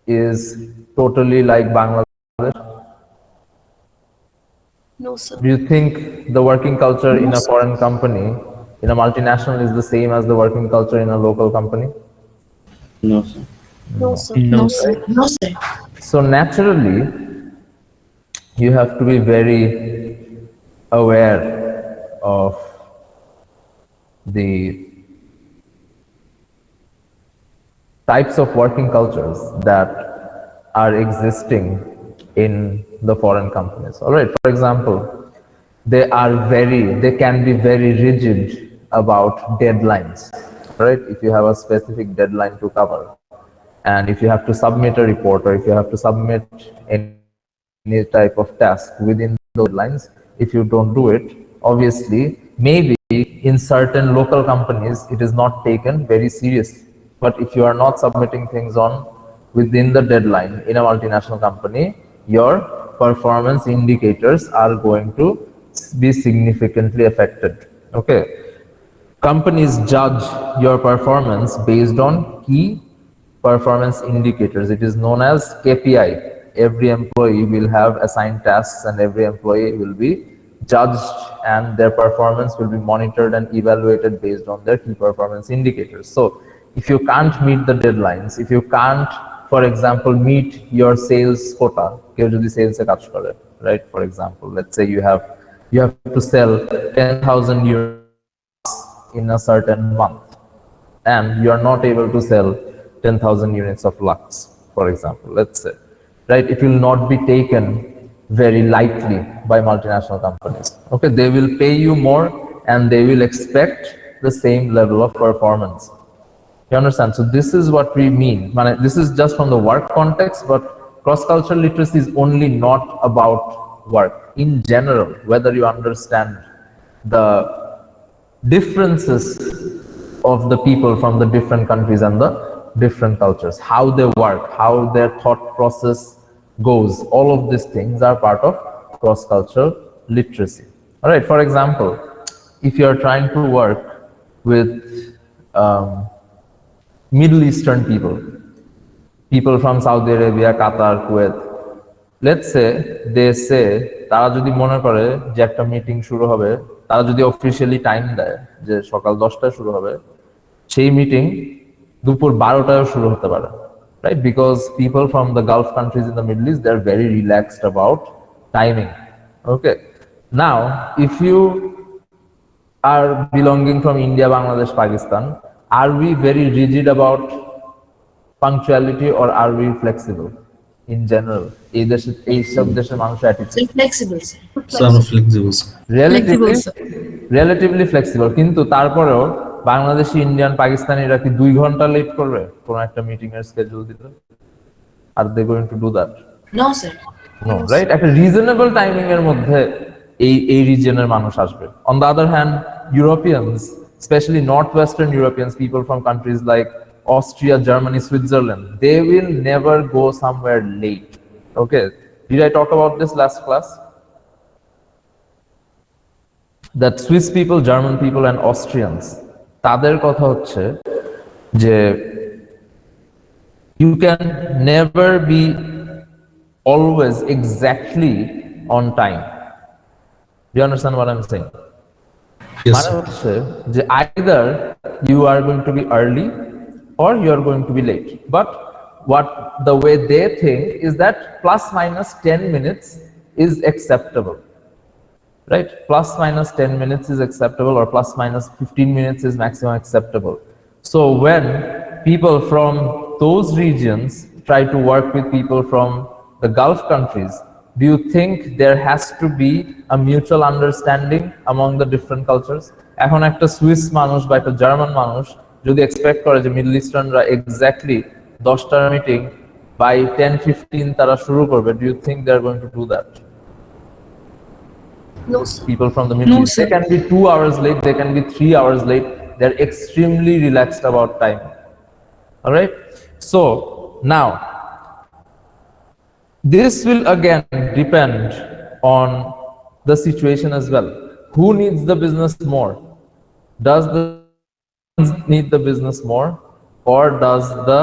is totally like Bangladesh? No, sir. Do you think the working culture in a foreign company, in a multinational, is the same as the working culture in a local company? No, sir. No, sir. No, No, sir. right? So naturally, you have to be very aware of the types of working cultures that are existing in the foreign companies. All right, for example, they can be very rigid about deadlines, right? If you have a specific deadline to cover, and if you have to submit a report, or if you have to submit any type of task within those deadlines, if you don't do it, obviously, maybe in certain local companies, it is not taken very seriously. But if you are not submitting things on within the deadline in a multinational company, your performance indicators are going to be significantly affected. Okay. Companies judge your performance based on key performance indicators. It is known as KPI. Every employee will have assigned tasks, and every employee will be judged, and their performance will be monitored and evaluated based on their key performance indicators. So if you can't meet the deadlines, if you can't, for example, meet your sales quota, কেউ যদি sales এ কাজ করে, right? For example, let's say you have to sell 10,000 euros in a certain month, and you are not able to sell 10,000 units of Lux, for example, let's say, right? It will not be taken very lightly by multinational companies. Okay, they will pay you more, and they will expect the same level of performance. You understand? So this is what we mean. This is just from the work context, but cross-cultural literacy is only not about work. In general, whether you understand the differences of the people from the different countries and the different cultures, how they work, how their thought process goes, all of these things are part of cross-cultural literacy. All right, for example, if you are trying to work with Middle Eastern people from Saudi Arabia, Qatar, Kuwait, let's say they say, তারা যদি মনে করে যে একটা meeting শুরু হবে, তারা যদি অফিশিয়ালি টাইম দেয় যে সকাল 10টায় শুরু হবে, সেই মিটিং দুপুর 12টায় শুরু হতে পারে, right? Because people from the Gulf countries in the Middle East, they're very relaxed about timing. Okay, now if you are belonging from India, Bangladesh, Pakistan, are we very rigid about punctuality, or are we flexible in general? Flexible, sir. So I'm flexible, sir. Relatively flexible, কিন্তু তারপরেও Bangladeshi, Indian, পাকিস্তানিরা কি 2 ঘন্টা late করবে কোন একটা meeting এর schedule দিতে? আর they going to do that? No, sir. No, right? একটা রিজনেবল টাইমিং এর মধ্যে এই রিজিয়নের মানুষ আসবে. On the other hand, Europeans, especially northwestern Europeans, people from countries like Austria, Germany, Switzerland, they will never go somewhere late. Okay, did I talk about this last class? That Swiss people, German people and Austrians, তাদের কথা হচ্ছে যে you can never be always exactly on time. Do you understand what I'm saying? Yes, মানে sir. হচ্ছে যে either you are going to be early or you are going to be late, but what the way they think is that plus minus 10 minutes is acceptable, right? Plus minus 10 minutes is acceptable, or plus minus 15 minutes is maximum acceptable. So when people from those regions try to work with people from the Gulf countries, do you think there has to be a mutual understanding among the different cultures? এখন একটা Swiss মানুষ বা একটা German মানুষ যদি expect করে যে middle ইস্টার্নরা exactly 10টার meeting by 10:15 তারা শুরু করবে, do you think they are going to do that? No, sir. People from the Middle East, they can be 2 hours late, they can be 3 hours late. They're extremely relaxed about time. All right. So now, this will again depend on the situation as well. Who needs the business more? Does the need the business more, or does the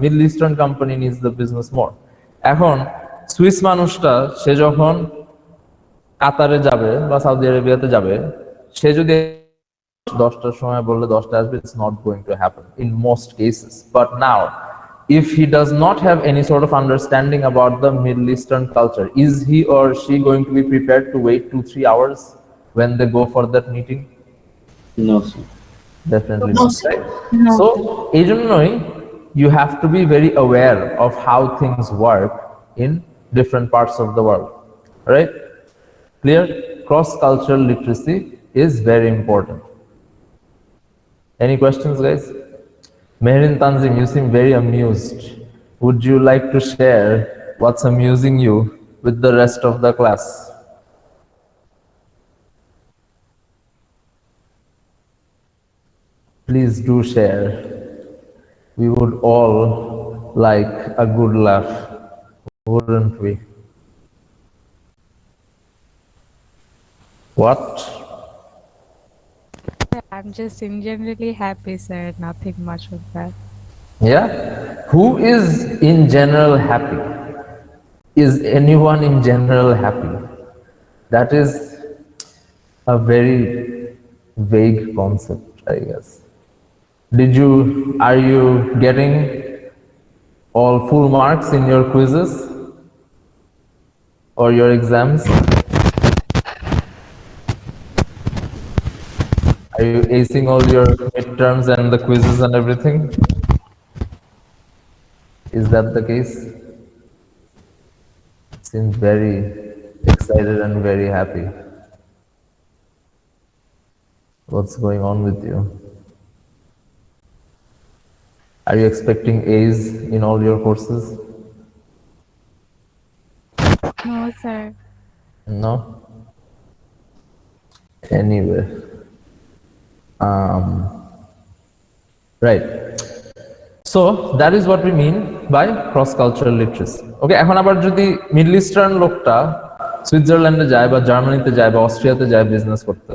Middle Eastern company needs the business more. এখন Swiss মানুষটা সে যখন কাতারে যাবে বা Saudi আরবিয়াতে যাবে, সে যদি 10টার সময় বললে 10টা আসবে, it's not going to happen in most cases. But now, if he does not have any sort of understanding about the Middle Eastern culture, is he or she going to be prepared to wait 2-3 hours when they go for that meeting? No, sir. Definitely No, not, sir. right? No. So, এই জন্যই you have to be very aware of how things work in different parts of the world, right? Clear? Cross-cultural literacy is very important. Any questions, guys? Meherin Tanzim, you seem very amused. Would you like to share what's amusing you with the rest of the class? Please do share. We would all like a good laugh, wouldn't we? What? I'm just in generally happy, sir. Nothing much of that. Yeah? Who is in general happy? Is anyone in general happy? That is a very vague concept, I guess. Are you getting all full marks in your quizzes or your exams? Are you acing all your midterms and the quizzes and everything? Is that the case? Seems very excited and very happy. What's going on with you? Are you expecting A's in all your courses? No, sir. No? Anyway. Right. So that is what we mean by cross-cultural literacy. Okay, এখন আবার যদি middle eastern লোকটা সুইজারল্যান্ডে যায় বা জার্মানিতে যায় বা অস্ট্রিয়াতে যায় বিজনেস করতে,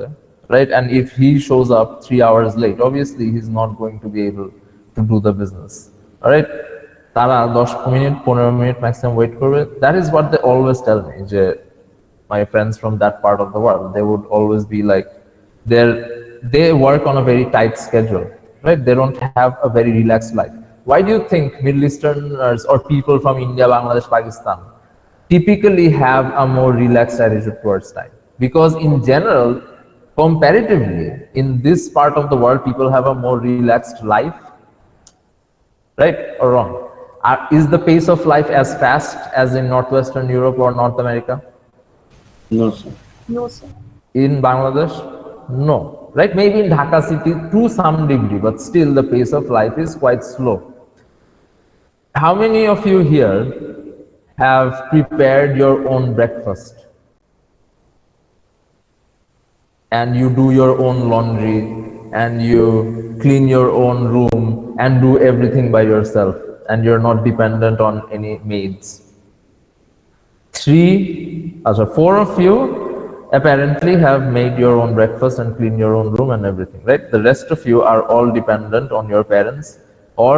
right? And if he shows up 3 hours late, obviously he's not going to be able to do the business. All right? তারা 10 মিনিট 15 মিনিট ম্যাক্সিমাম ওয়েট করবে. That is what they always tell me, যে my friends from that part of the world, they would always be like, they work on a very tight schedule, right? They don't have a very relaxed life. Why do you think Middle Easterners or people from India, Bangladesh, Pakistan typically have a more relaxed attitude towards time? Because in general, comparatively, in this part of the world, people have a more relaxed life, right or wrong? Is the pace of life as fast as in Northwestern Europe or North America? No, sir. No, sir. In Bangladesh? No. Right? Maybe in Dhaka city to some degree, but still the pace of life is quite slow. How many of you here have prepared your own breakfast? And you do your own laundry, and you clean your own room, and do everything by yourself, and you're not dependent on any maids. 4 of you apparently have made your own breakfast and clean your own room and everything, right? The rest of you are all dependent on your parents or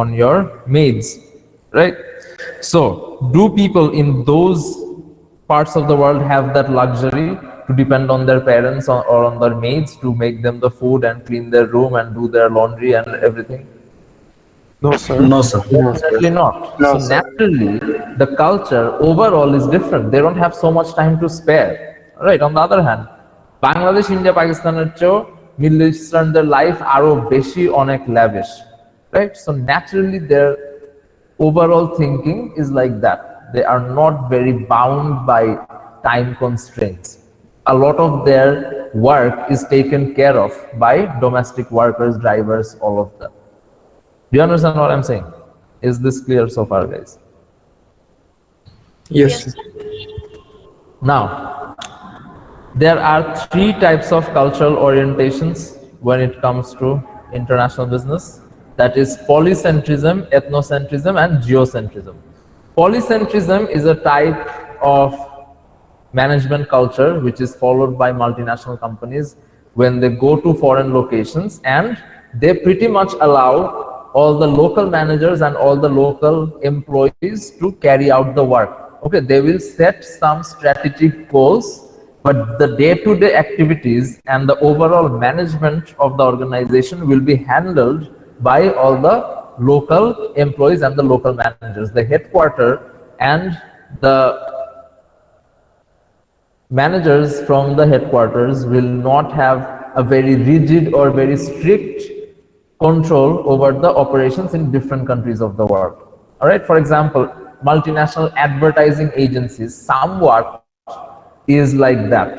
on your maids, right? So, do people in those parts of the world have that luxury to depend on their parents or on their maids to make them the food and clean their room and do their laundry and everything? No, sir. No, sir. Definitely not. No, So sir. naturally, the culture overall is different. They don't have so much time to spare. Right. On the other hand, Bangladesh, India, Pakistaner চেয়েও Middle Eastern their life আরো বেশি অনেক lavish. Right. So naturally, their overall thinking is like that. They are not very bound by time constraints. A lot of their work is taken care of by domestic workers, drivers, all of that. Do you understand what I'm saying? Is this clear so far, guys? Yes, sir. Now, there are 3 types of cultural orientations when it comes to international business. That is polycentrism, ethnocentrism, and geocentrism. Polycentrism is a type of management culture which is followed by multinational companies when they go to foreign locations, and they pretty much allow all the local managers and all the local employees to carry out the work. Okay, they will set some strategic goals, but the day-to-day activities and the overall management of the organization will be handled by all the local employees and the local managers. The headquarter and the managers from the headquarters will not have a very rigid or very strict control over the operations in different countries of the world. All right, for example, multinational advertising agencies somewhat is like that.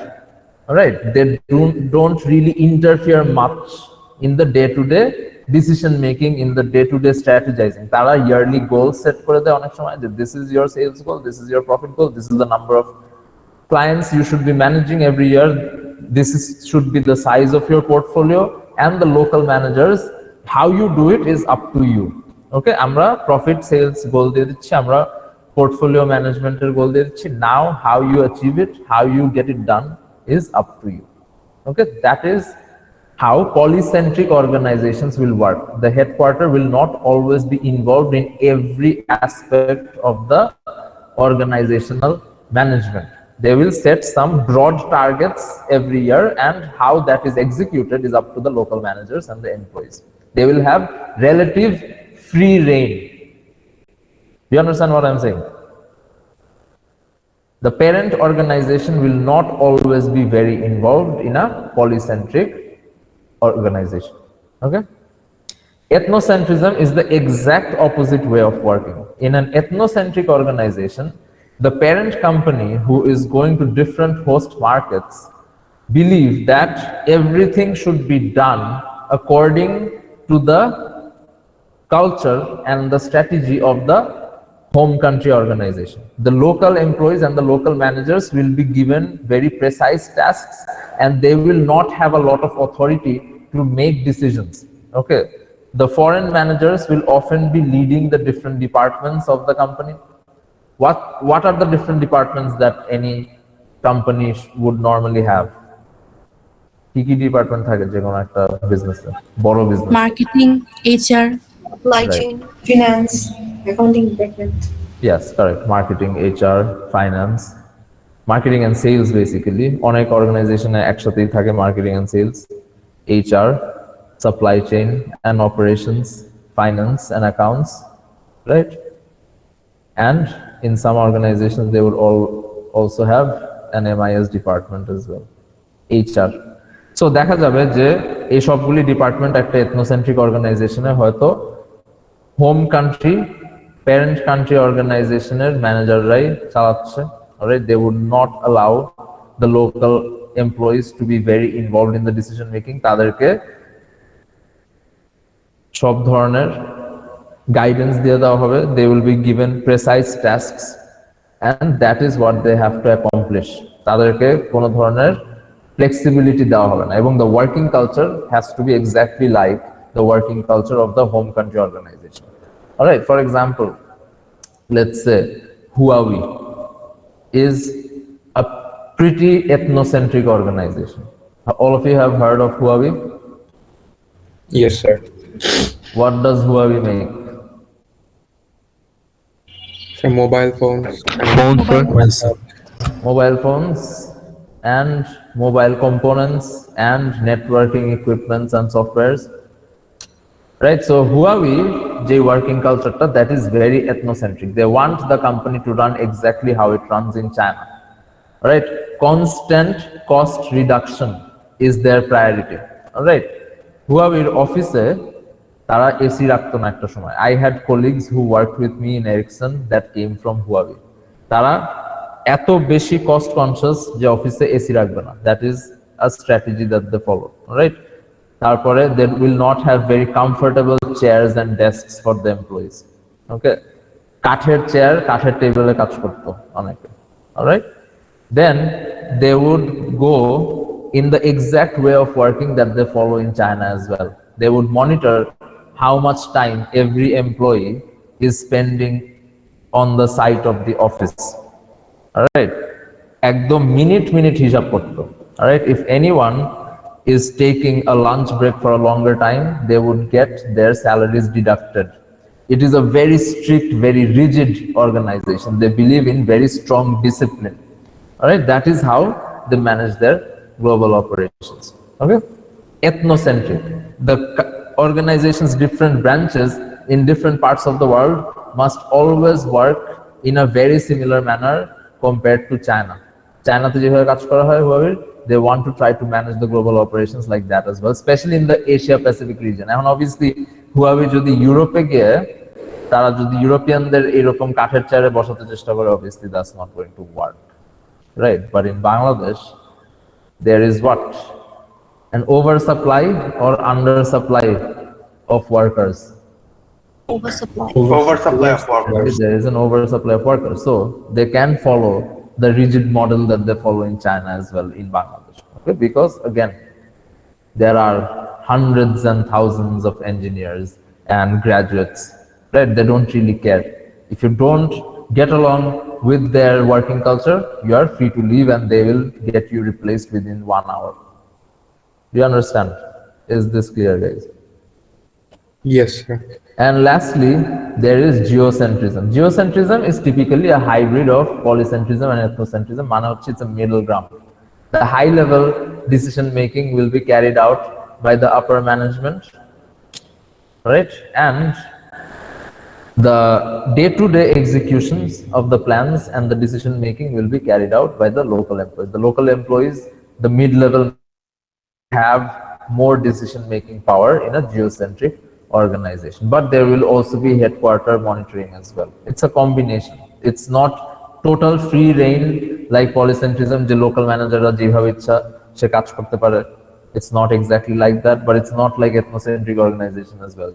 All right, they don't really interfere much in the day-to-day decision making, in the day-to-day strategizing. Tara yearly goals set kore deয় onek shomoy je this is your sales goal, this is your profit goal, this is the number of clients you should be managing every year, should be the size of your portfolio, and the local managers, how you do it is up to you. Okay, আমরা profit sales goal দিয়ে দিচ্ছি, আমরা portfolio management এর goal দিয়ে দিচ্ছি. Now how you achieve it, how you get it done is up to you. Okay, that is how polycentric organizations will work. The headquarter will not always be involved in every aspect of the organizational management. They will set some broad targets every year, and how that is executed is up to the local managers and the employees. They will have relative free reign. Do you understand what I'm saying? The parent organization will not always be very involved in a polycentric organization. Okay? Ethnocentrism is the exact opposite way of working. In an ethnocentric organization, the parent company, who is going to different host markets, believe that everything should be done according to the culture and the strategy of the home country organization. The local employees and the local managers will be given very precise tasks, and they will not have a lot of authority to make decisions. Okay, the foreign managers will often be leading the different departments of the company. What are the different departments that any company would normally have? কি department থাকে যে কোনো একটা বিজনেসে, বড় business? Marketing, HR, supply Right. chain, finance, accounting department. Yes, correct. Marketing, HR, finance, marketing and sales basically. অনেক অর্গানাইজেশনে একসাথেই থাকে marketing and sales, HR, supply chain and operations, finance and accounts, right? And in some organizations they would also have an MIS department as well, HR. So দেখা যাবে যে এই সবগুলি department একটা এথনোসেন্ট্রিক অর্গানাইজেশনে হয়তো হোম কান্ট্রি, প্যারেন্ট কান্ট্রি অর্গানাইজেশনের ম্যানেজাররাই চালাচ্ছে. Alright, they would not allow the local employees to be very involved in the decision making. তাদেরকে সব ধরনের guidance দিয়ে দেওয়া হবে. They will be given precise tasks, and that is what they have to accomplish. তাদেরকে কোনো ধরনের flexibility দেওয়া হবে না, এবং the working culture has to be exactly like the working culture of the home country organization. All right, for example, let's say Huawei is a pretty ethnocentric organization. All of you have heard of Huawei? Yes, sir. What does Huawei make? So mobile phones. Mobile phones and mobile components and networking equipments and softwares. Right, so Huawei, the working culture, that is very ethnocentric. They want the company to run exactly how it runs in China. Right, constant cost reduction is their priority. All right, Huawei office তারা AC রাখতো না একটা সময়. I had colleagues who worked with me in Ericsson that came from Huawei. তারা এত বেশি cost conscious যে অফিসে এসি রাখবে না. That is a strategy that they follow. All right, তারপরে they will not have very comfortable chairs and desks for the employees. Okay, কাঠের chair, কাঠের টেবিলে কাজ করতো অনেকে. All right, then they would go in the exact way of working that they follow in China as well. They would monitor how much time every employee is spending on the site of the office. All right, একদম minute হিসাব করতো. All right, if anyone is taking a lunch break for a longer time, they would get their salaries deducted. It is a very strict, very rigid organization. They believe in very strong discipline. All right, that is how they manage their global operations. Okay, ethnocentric. The organization's different branches in different parts of the world must always work in a very similar manner compared to China. China te যেভাবে কাজ করা হয় Huawei, they want to try to manage the global operations like that as well, especially in the Asia Pacific region. এখন obviously Huawei যদি ইউরোপে গিয়ে তারা যদি ইউরোপিয়ানদের এরকম কাঠের চেয়ারে বসাতে চেষ্টা করে, obviously that's not going to work, right? But in Bangladesh there is what? An oversupply or undersupply of workers. Oversupply. Oversupply of workers. There is an oversupply of workers, so they can follow the rigid model that they follow in China as well in Bangladesh. Okay, because again, there are hundreds and thousands of engineers and graduates, right? They don't really care. If you don't get along with their working culture, you are free to leave and they will get you replaced within 1 hour. Do you understand? Is this clear, guys? Yes, sir. And lastly, there is geocentrism. Geocentrism is typically a hybrid of polycentrism and ethnocentrism. মানে হচ্ছে it's a middle ground. The high level decision making will be carried out by the upper management, right? And the day-to-day executions of the plans and the decision making will be carried out by the local employees. The local employees, the mid-level, have more decision making power in a geocentric organization, but there will also be headquarter monitoring as well. It's a combination. It's not total free reign like polycentrism, the local manager যেভাবে ইচ্ছা সে কাজ করতে পারে. It's not exactly like that, but it's not like ethnocentric organization as well.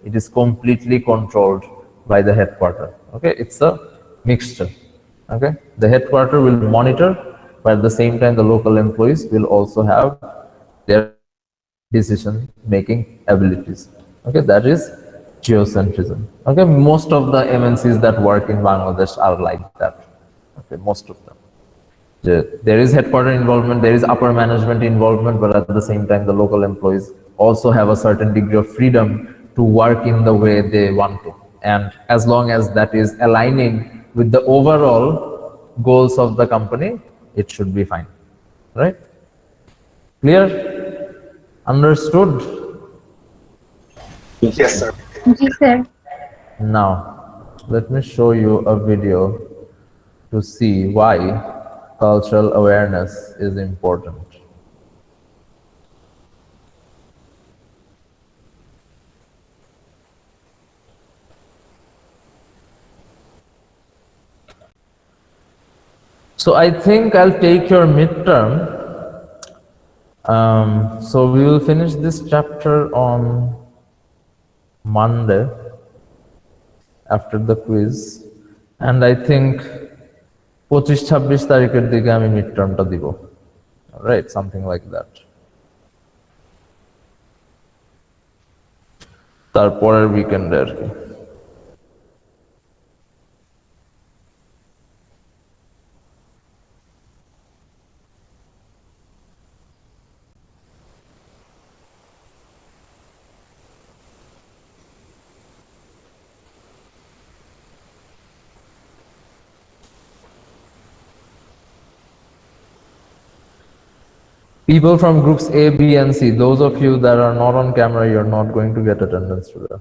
It is completely controlled by the headquarter. Okay, it's a mixture. Okay, the headquarter will monitor, but at the same time the local employees will also have their decision making abilities. Okay, that is geocentrism. Okay, most of the MNCs that work in Bangladesh are like that. Okay, most of them. There is headquarter involvement, there is upper management involvement, but at the same time, the local employees also have a certain degree of freedom to work in the way they want to. And as long as that is aligning with the overall goals of the company, it should be fine. Right? Clear? Understood? Yes, sir. Yes, sir. Now, let me show you a video to see why cultural awareness is important. So I think I'll take your midterm. So we will finish this chapter on Monday after the quiz, and I think 25-26 তারিখের দিকে আমি মিডটার্মটা দিব, right? Something like that. তারপরের উইকেন্ডে আর কি। People from groups A, B, and C, those of you that are not on camera, you're not going to get attendance today.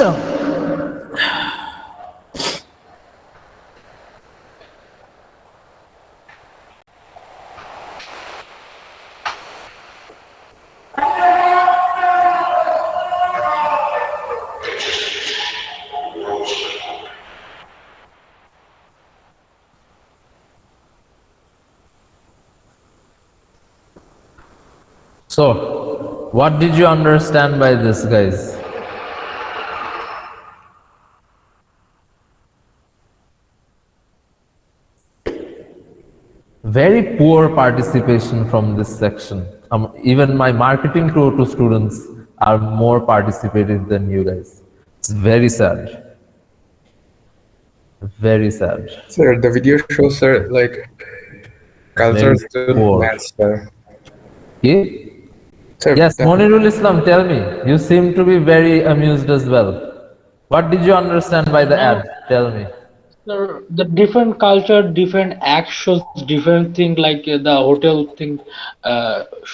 So, what did you understand by this, guys? Very poor participation from this section. Even my marketing tour to students are more participative than you guys. It's very sad. Very sad. Sir, the video shows, sir, like culture Very still poor. match, sir. Okay? Sir, Yes, the- Monirul Islam, tell me. You seem to be very amused as well. What did you understand by the ad? Tell me. Sir, the different culture, different act shows different thing. Like the hotel thing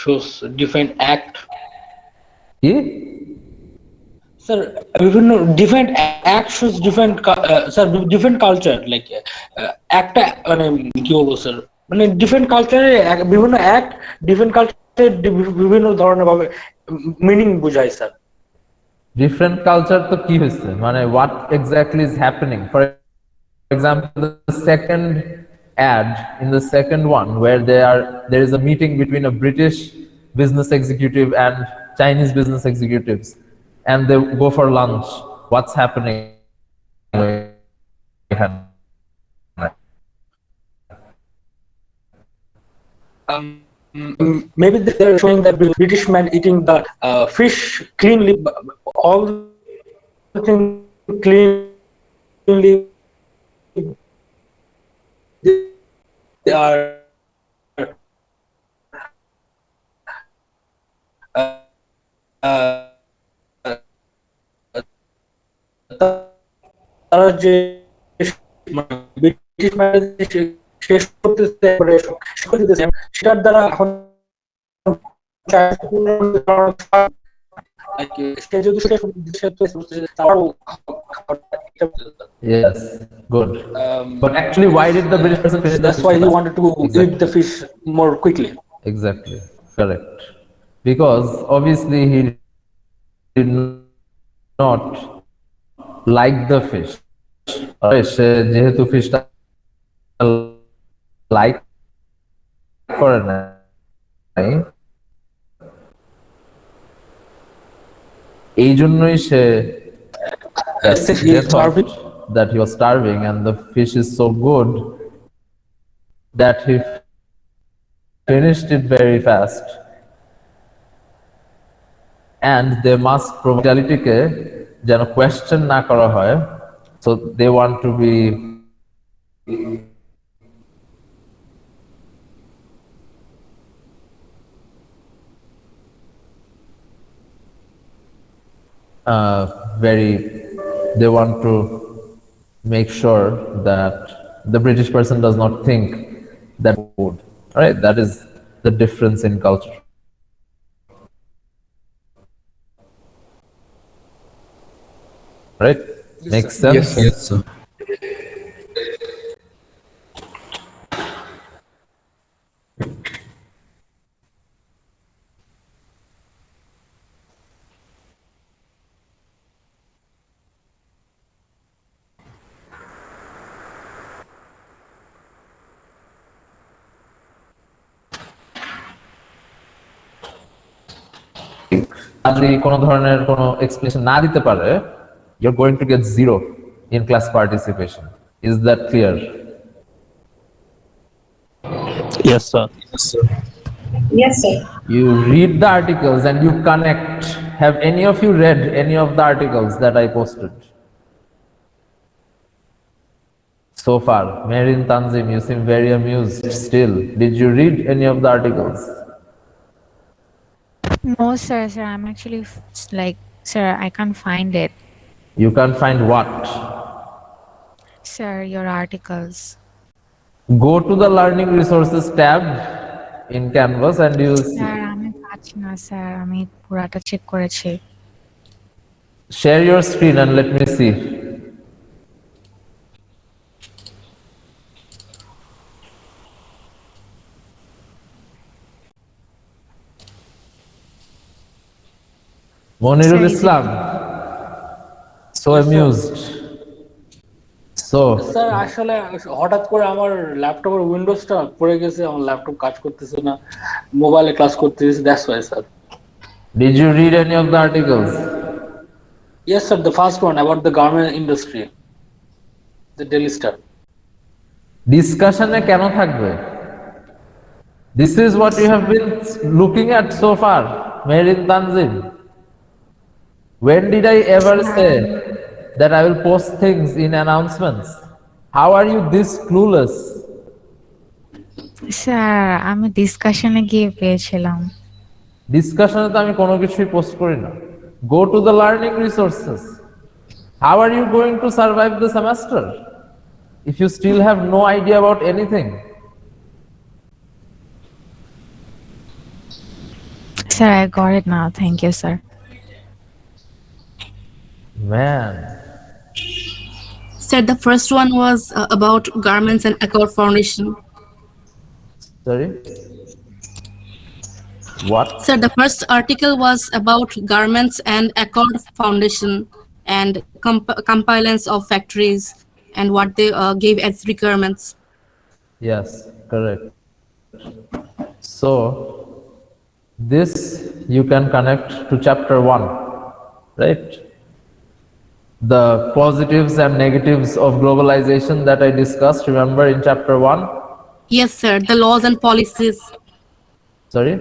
shows different act. কি? Sir, বিভিন্ন different act shows different sir different culture. Like একটা মানে কি বলবো sir, মানে different culture বিভিন্ন act different culture বিভিন্ন ধরনের ভাবে meaning বোঝায় স্যার। Different culture তো কি হয়েছে? মানে what exactly is happening? For example, the second ad in the second one where there is a meeting between a British business executive and Chinese business executives and they go for lunch. What's happening? Maybe they're showing that British man eating the fish cleanly, all the thing cleanly. They are তারা যে British man শেষ করতেছে সেটার দ্বারা এখন Yes, good. But actually, why did the British person finish That's the why fish he first? wanted to Exactly. eat the fish more quickly. Exactly, correct. Because obviously he did not like the fish. সে যেহেতু ফিশটা like করে নাই, এই জন্যই সে He is starving. that he was starving and the fish is so good that he finished it very fast. And they must probability কে যেন question না করা হয়, so they want to be they want to make sure that the British person does not think that food. All right, that is the difference in culture. Right? Makes sense? Yes, sir. Yes, sir. যদি কোনো ধরনের কোনো explanation না দিতে পারে, you're going to get 0 in class participation. Is that clear? Yes, sir. Yes, sir. You read the articles and you connect. Have any of you read any of the articles that I posted? So far, Merin Tanzim, you seem very amused still. Did you read any of the articles? No, sir. I'm actually like, sir, I can't find it. You can't find what? Sir, your articles. Go to the Learning Resources tab in Canvas and you see. Sir আমি পাচ্ছি না sir, আমি পুরাটা check করেছি। Share your screen and let me see. Monirul Sorry, Islam, so amused. So, sir আসলে হঠাৎ করে আমার ল্যাপটপের উইন্ডোজটা পড়ে গেছে, আমার ল্যাপটপ কাজ করতেছে না, মোবাইলে ক্লাস করতেছি, that's why sir. did you read any of the articles? Yes sir, the first one about the garment industry, the Daily Star. Discussion এ কেন থাকবে? This is what you have been looking at so far, Merin Tanzim. When did I ever say that I will post things in announcements? How are you this clueless? Sir আমি ডিসকাশনে গিয়ে পেয়েছিলাম। ডিসকাশনে তো আমি কোনো কিছুই post করি না। Go to the learning resources. How are you going to survive the semester if you still have no idea about anything? Sir, I got it now. Thank you, sir. Man, Sir, the first one was about garments and Accord Foundation. sorry. What? Sir, the first article was about garments and Accord Foundation and compliance of factories and what they gave as requirements. Yes, correct. So, this you can connect to chapter 1, right? The positives and negatives of globalization that I discussed, remember, in chapter 1? Yes, sir, the laws and policies. Sorry?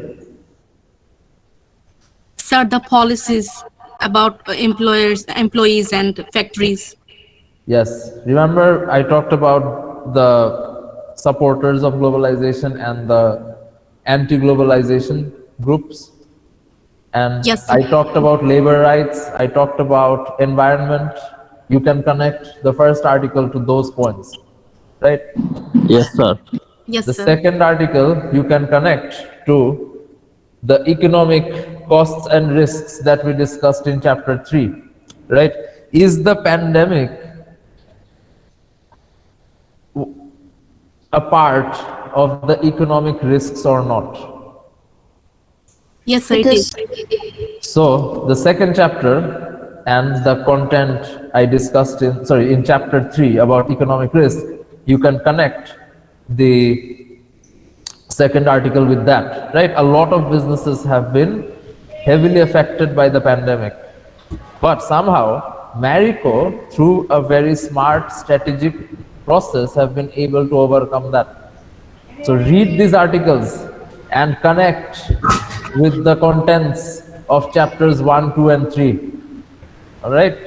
Sir, the policies about employees and factories. Yes, remember I talked about the supporters of globalization and the anti-globalization groups, and Yes, sir. I talked about labor rights, I talked about environment. You can connect the first article to those points, right? Yes, sir. Yes, The sir. second article you can connect to the economic costs and risks that we discussed in chapter 3, right? Is the pandemic a part of the economic risks or not? Yes, sir, it is. So the second chapter and the content I discussed in chapter 3 about economic risk, you can connect the second article with that, right? A lot of businesses have been heavily affected by the pandemic, but somehow Marico, through a very smart strategic process, have been able to overcome that. So read these articles and connect with the contents of chapters 1, 2 and 3. All right?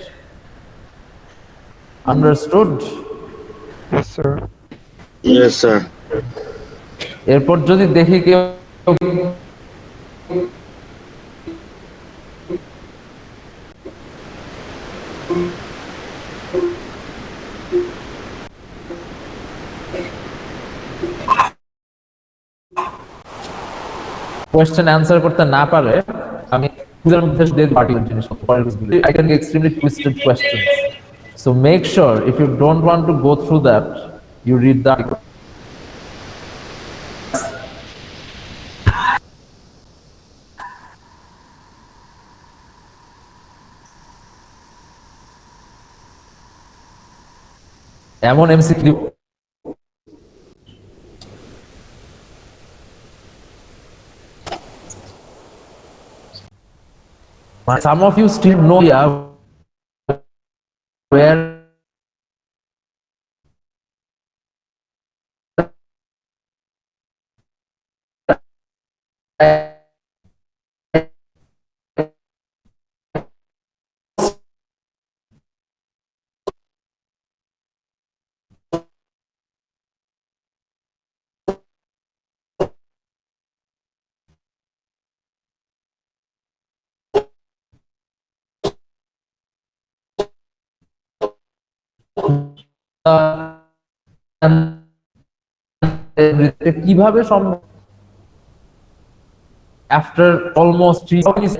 Understood? Yes, sir. Yes, sir. এরপর যদি দেখি কেউ question answer করতে না পারে, আমি খুঁজের মধ্যে দিয়ে পার্টিকুলার জিনিসপত্র I can get extremely twisted questions. So make sure if you don't want to go through that, you read the article. এমন MCQ some of you still know where কিভাবে সম্ভব after almost 3 years?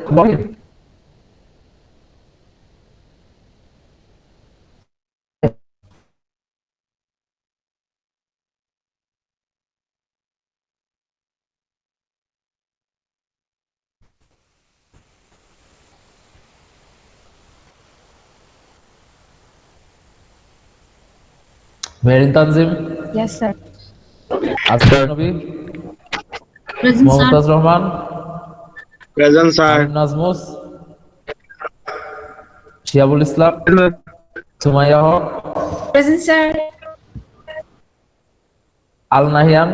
Merin Tanzim, Yes, sir. Asif Nabi, Present, sir. Mumtaz Rahman, Present, sir. Amin Najmus, Shihabul Islam, Sumaiya Haque, Present, sir. Al Nahiyan,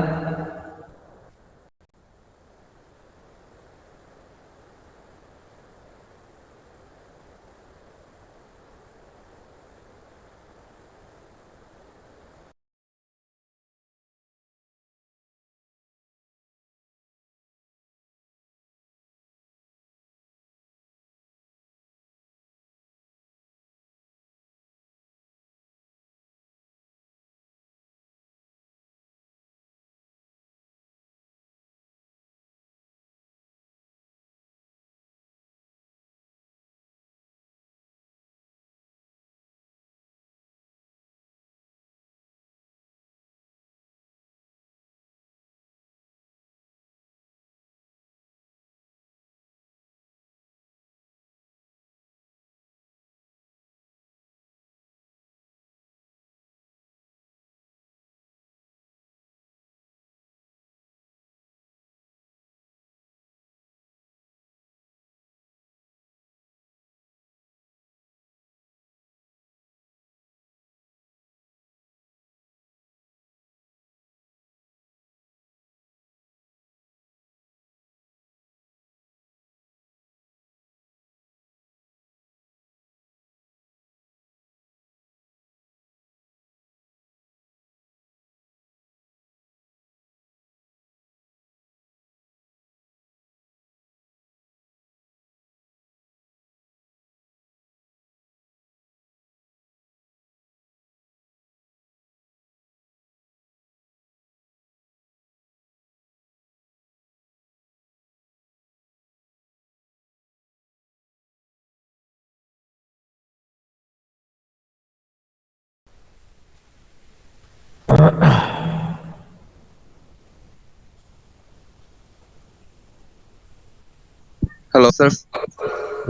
Hello, sir.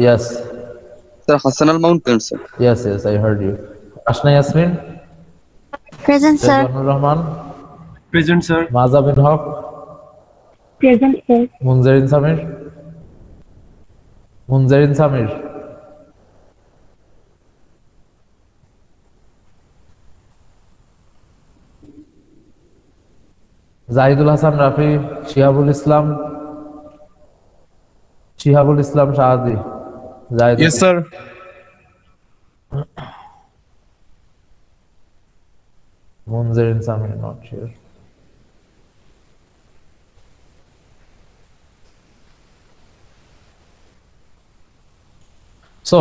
yes, Sir, Hassan Al Mountain, sir. yes, I heard you. Ashna Yasmin, Present, sir. রেজওয়ানুর Rahman, Present, sir. মাজা বিন হক, Present, sir. Munzarin Samir, Munzarin Samir, Zahidul Hasan Rafi, Shihabul Islam, Shihabul Islam শাহাদি, Zahidul, Yes, sir. Munzarin Samir, not sure. So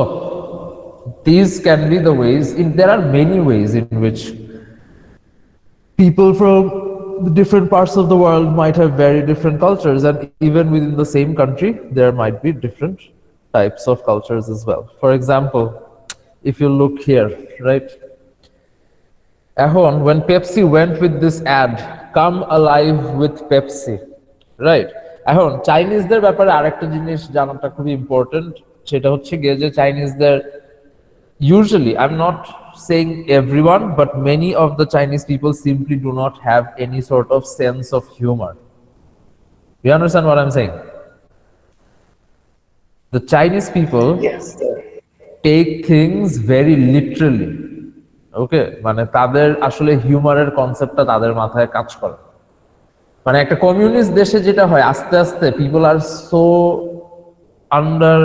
these can be the ways. There are many ways in which people from the different parts of the world might have very different cultures, and even within the same country, there might be different types of cultures as well. For example, if you look here, right? Ahon, when Pepsi went with this ad, "Come alive with Pepsi," right? এখন চাইনিজদের ব্যাপারে আরেকটা জিনিস জানাটা খুবই important, সেটা হচ্ছে গিয়ে যে চাইনিজদের usually, I'm not saying everyone, but many of the Chinese people simply do not have any sort of sense of humor. You understand what I'm saying? The Chinese people take things very literally. Okay, মানে তাদের আসলে হিউমারের কনসেপ্টটা তাদের মাথায় কাজ করে। মানে একটা কমিউনিস্ট দেশে যেটা হয়, আস্তে আস্তে people are so under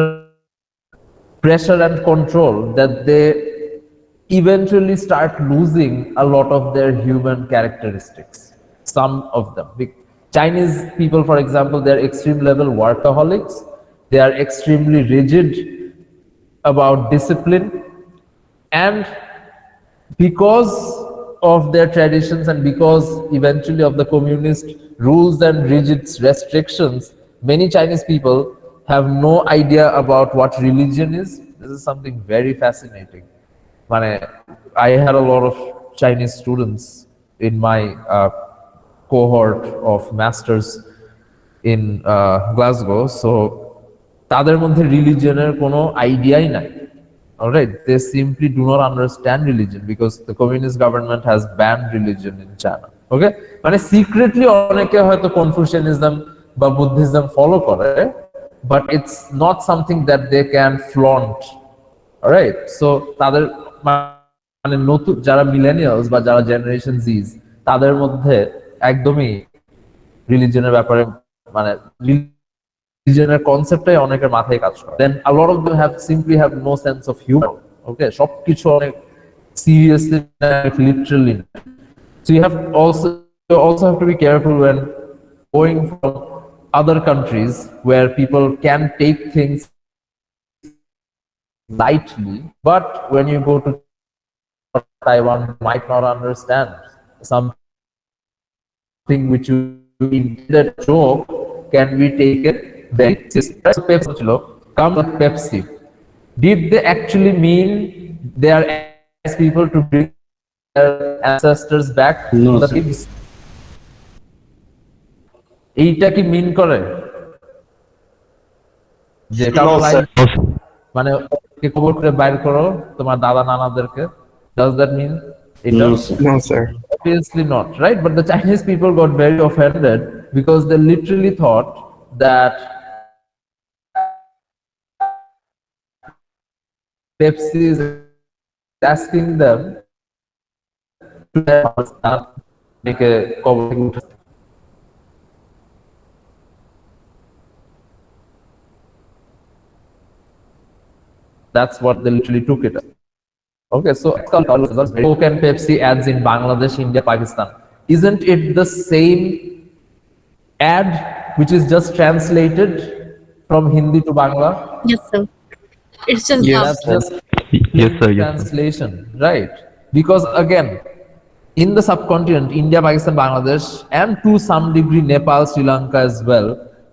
pressure and control that they eventually start losing a lot of their human characteristics. Some of them. Chinese people, for example, they're extreme level workaholics. They are extremely rigid about discipline. And because of their traditions and because eventually of the communist rules and rigid restrictions, many Chinese people have no idea about what religion is. This is something very fascinating. I had a lot of Chinese students in my cohort of masters in Glasgow, so তাদের মধ্যে রিলিজিয়নের কোনো আইডিয়াই নাই। all right? They simply do not understand religion because the communist government has banned religion in China. Okay, মানে secretly অনেকে হয়তো Confucianism বা Buddhism follow করে, but it's not something that they can flaunt, all right? So তাদের মানে নতুন যারা millennials বা যারা জেনারেশন জিস তাদের মধ্যে একদমই রিলিজনের ব্যাপারে মানে রিলিজনের কনসেপ্টটাই অনেকের মাথায় কাজ করে। Then a lot of them simply have no sense of humor. Okay, সবকিছু অনেক seriously, literally. So you also have to be careful when going from other countries where people can take things lightly, but when you go to Taiwan, might not understand something which you intended joke can be taken very seriously. Pepsi, come with Pepsi. Did they actually mean they are asking people to bring their ancestors back to the kids? এইটা কি মিন করে যে মানে খবর করে বাইর করো তোমার দাদা নানাদেরকে? Does that mean it does? No, sir. Obviously not, right? But the Chinese people got very offended because they literally thought that Pepsi is asking them to make a cover. That's what they literally took it as. Okay, so Coke and Pepsi ads in Bangladesh, India, Pakistan. Isn't it the same ad which is just translated from Hindi to Bangla? Yes, sir. It's just That's just Yes, sir. Yes, sir. translation, right? Because again, in the subcontinent, India, Pakistan, Bangladesh, and to some degree Nepal, Sri Lanka as well,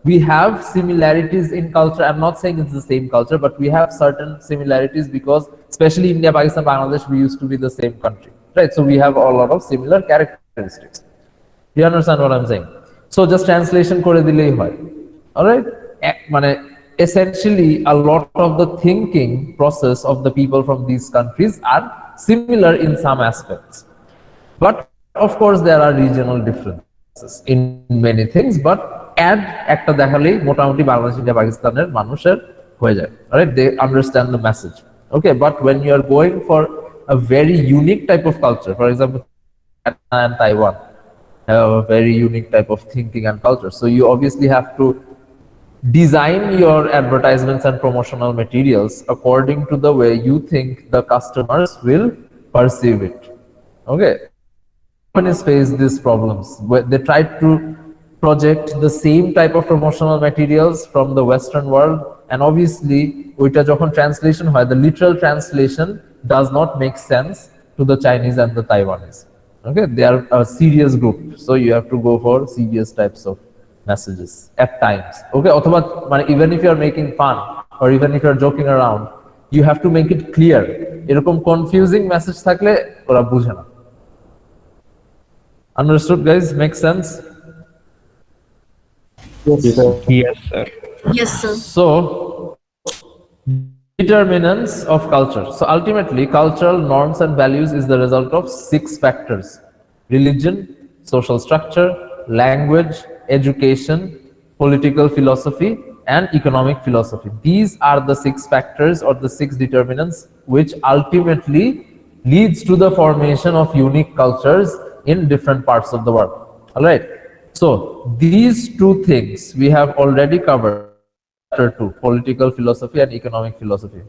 we have similarities in culture. I'm not saying it's the same culture, but we have certain similarities because especially India, Pakistan, Bangladesh, we used to be the same country, right? So we have a lot of similar characteristics. You understand what I'm saying? So just translation kore dilei hoy. All right? মানে essentially a lot of the thinking process of the people from these countries are similar in some aspects. But of course there are regional differences in many things, but add একটা দেখালেই মোটামুটি Bangladesh India পাকিস্তানের মানুষের হয়ে যায়, right? They understand the message. Okay, but when you are going for a very unique type of culture, for example, China and Taiwan have a very unique type of thinking and culture, so you obviously have to design your advertisements and promotional materials according to the way you think the customers will perceive it. Okay, companies face these problems where they try to project the same type of promotional materials from the Western world, and obviously oita jokhon translation hoy, the literal translation does not make sense to the Chinese and the Taiwanese. Okay, they are a serious group, so you have to go for serious types of messages at times. Okay, othoba mane even if you are making fun or even if you are joking around, you have to make it clear. Erokom confusing message thakle ora bujhe na. Understood, guys? Make sense? Yes, sir. yes, sir. So, determinants of culture. So ultimately, cultural norms and values is the result of 6 factors: religion, social structure, language, education, political philosophy, and economic philosophy. These are the 6 factors or the 6 determinants which ultimately leads to the formation of unique cultures in different parts of the world. All right. So these 2 things we have already covered. Chapter 2, political philosophy and economic philosophy.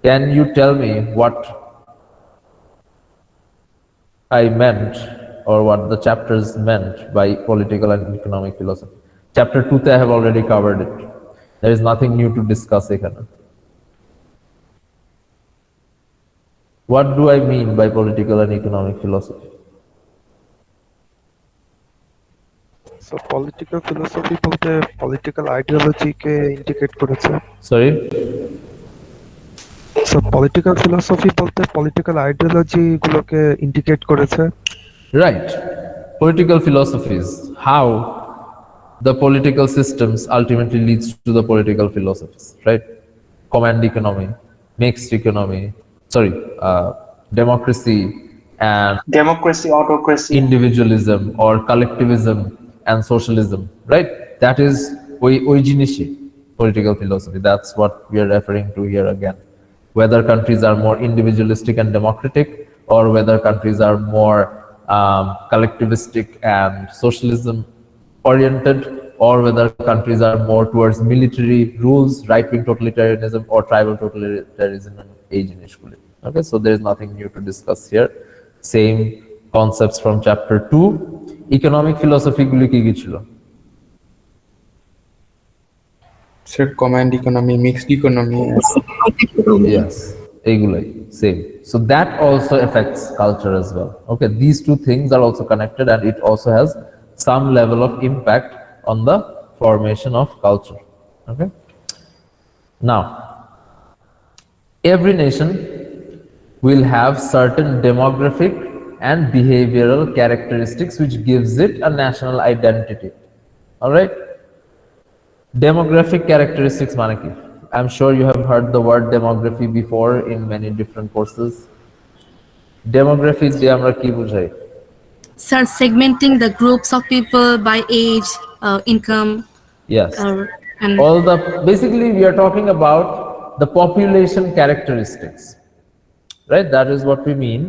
Can you tell me what I meant or what the chapters meant by political and economic philosophy? Chapter 2 I have already covered it. There is nothing new to discuss here. What do I mean by political and economic philosophy? So political philosophy বলতে political ideology কে indicate করেছে। Sorry? So political philosophy বলতে political ideology গুলোকে indicate করেছে। Right. Political philosophies, how the political systems ultimately leads to the political philosophies, right? Command economy, mixed economy, sorry, democracy and Democracy, autocracy. individualism or collectivism and socialism, right? That is ওই জিনিসই political philosophy. That's what we are referring to here again. Whether countries are more individualistic and democratic, or whether countries are more collectivistic and socialism oriented, or whether countries are more towards military rules, right-wing totalitarianism, or tribal totalitarianism. Okay, so there is nothing new to discuss here. Same concepts from chapter 2. Economic philosophy গুলি কি কি ছিল? Sir, command economy, mixed economy. Yes, এইগুলাই same. So that also affects culture as well. Okay, these two things are also connected, and it also has some level of impact on the formation of culture. Okay, now every nation will have certain demographic and behavioral characteristics which gives it a national identity. All right, demographic characteristics মানে কি? I'm sure you have heard the word demography before in many different courses. Demography দিয়ে আমরা কি বুঝাই? Sir, segmenting the groups of people by age, income, Yes. and All the basically we are talking about the population characteristics, right? That is what we mean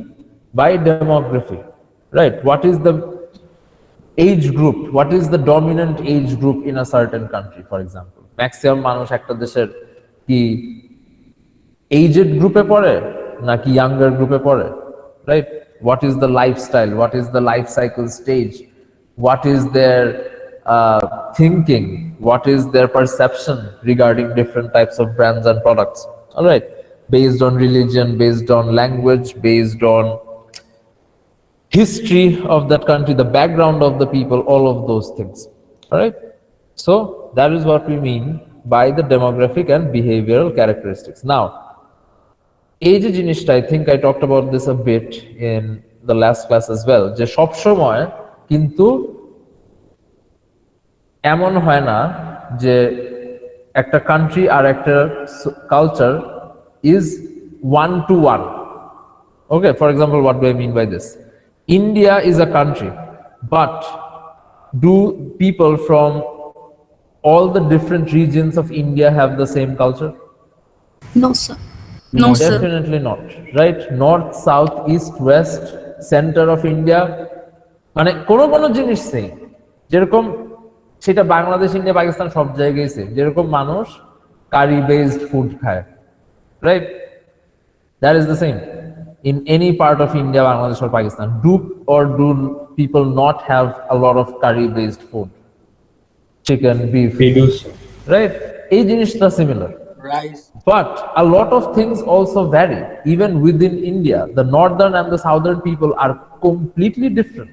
by demography, right? What is the age group? What is the dominant age group in a certain country, for example? Maximum মানুষ একটা দেশের কি aged গ্রুপে পড়ে নাকি younger গ্রুপে পড়ে, right? What is the lifestyle? What is the life cycle stage? What is their thinking? What is their perception regarding different types of brands and products? All right, based on religion, based on language, based on history of that country, the background of the people, all of those things. All right, so that is what we mean by the demographic and behavioral characteristics. Now, age জিনিসটা, I think I talked about this a bit in the last class as well, যে সব সময় কিন্তু এমন হয় না যে একটা কান্ট্রি আর একটা culture is one to one. Okay, for example, what do I mean by this? India is a country, but do people from all the different regions of India have the same culture? no, sir. No, sir. Definitely not, right? North, south, east, west, center of India, মানে কোনো জিনিস নেই যেরকম সেটা Bangladesh, India, Pakistan সব জায়গায় same. যেরকম মানুষ কারি বেসড ফুড খায়, right? That is the same in any part of India, Bangladesh or Pakistan. Do people not have a lot of curry based food? Chicken, beef, right? এই জিনিসটা similar. Rice. But a lot of things also vary. Even within India, the northern and the southern people are completely different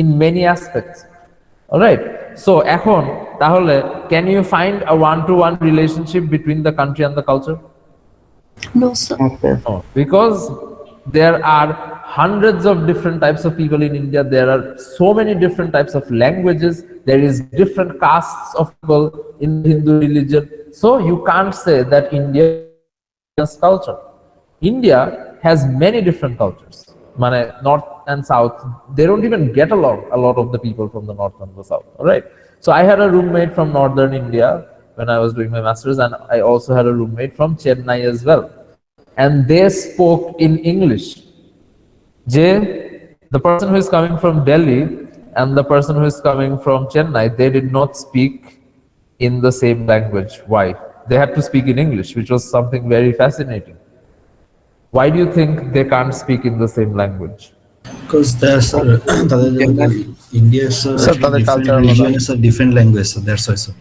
in many aspects. All right. So, এখন তাহলে can you find a one-to-one relationship between the country and the culture? No, sir. No, because there are hundreds of different types of people in India. There are so many different types of languages. There is different castes of people in Hindu religion. So you can't say that India has culture. India has many different cultures. Mane north and south, they don't even get along, a lot of the people from the north and the south. All right. So I had a roommate from northern India when I was doing my master's, and I also had a roommate from Chennai as well. And they spoke in English. The person who is coming from Delhi and the person who is coming from Chennai, they did not speak in the same language. Why? They had to speak in English, which was something very fascinating. Why do you think they can't speak in the same language? Because there's India's different religion is a different language, so that's why, sir.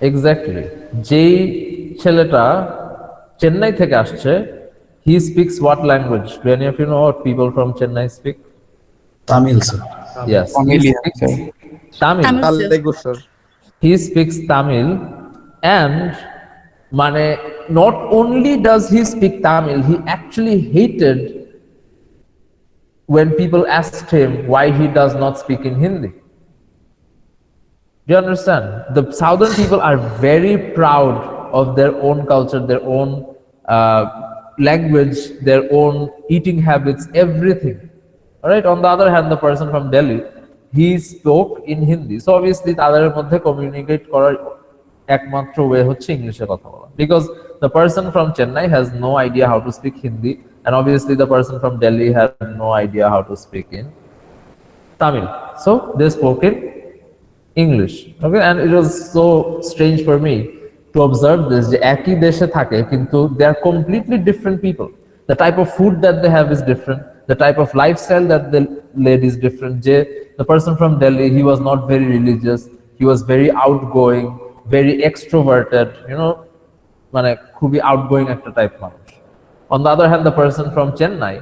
Exactly. যেই ছেলেটা চেন্নাই থেকে আসছে, he speaks what language? Do any of you know what people from Chennai speak? Tamil, sir. Yes. He speaks Tamil. sir. He speaks Tamil, and mane not only does he speak Tamil, he actually hated when people asked him why he does not speak in Hindi. Do you understand? The southern people are very proud of their own culture, their own language, their own eating habits, everything. All right. On the other hand, the person from Delhi, he spoke in Hindi. So obviously, তাদের মধ্যে communicate করার একমাত্র way হচ্ছে ইংলিশে কথা বলা, because the person from Chennai has no idea how to speak Hindi, and obviously the person from Delhi has no idea how to speak in Tamil. So they spoke in English. Okay, and it was so strange for me to observe this. যে একই দেশে থাকে কিন্তু they are completely different people. The type of food that they have is different. The type of lifestyle that they led is different. যে the person from Delhi, he was not very religious. He was very outgoing, very extroverted. You know, মানে খুবই outgoing একটা type মানুষ. On the other hand, the person from Chennai,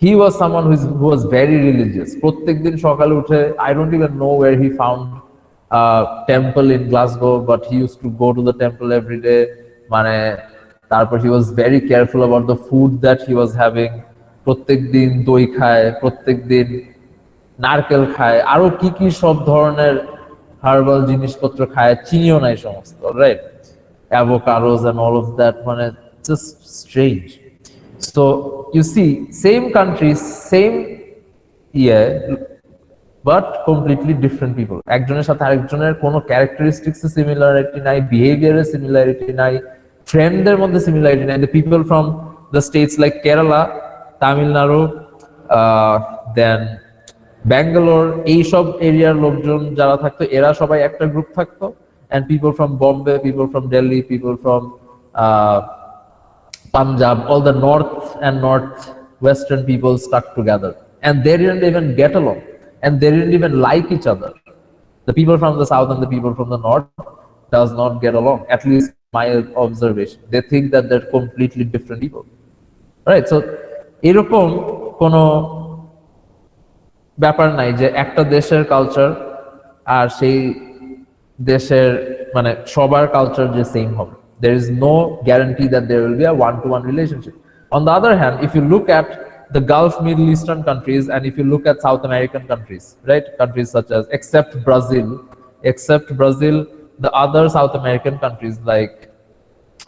he was someone who was very religious. প্রত্যেকদিন সকালে উঠে, I don't even know where he found a temple in Glasgow, but he used to go to the temple every day. মানে তারপর he was very careful about the food that he was having. প্রত্যেকদিন দই খায়, প্রত্যেকদিন নারকেল খায়, আরো কি কি সব ধরনের হার্বাল জিনিসপত্র খায়, চিনিও নাই সমস্ত, right? Avocados and all of that, মানে just strange. So you see, same countries, same year, but completely different people. একজনের সাথে আরেকজনের কোনো ক্যারেক্টারিস্টিক্স সিমিলারিটি নাই, বিহেভিয়ারের সিমিলারিটি নাই, ফ্রেন্ডদের মধ্যে সিমিলারিটি নাই. The people from the states like Kerala, Tamil Nadu, then Bangalore, এইসব এরিয়ার লোকজন যারা থাকতো, এরা সবাই একটা গ্রুপ থাকতো, and people from Bombay, people from Delhi, people from Punjab, all the north and northwestern people stuck together, and they didn't even get along, and they didn't even like each other. The people from the south and the people from the north does not get along, at least my observation. They think that they're completely different people, right? So এরকম কোনো ব্যাপার নাই যে একটা দেশের culture আর সেই দেশের মানে সবার কালচার যে সেম হবে. There is no guarantee that there will be a one-to-one relationship. On the other hand, if you look at the Gulf Middle Eastern countries, and if you look at South American countries, right? Countries such as, except Brazil, the other South American countries like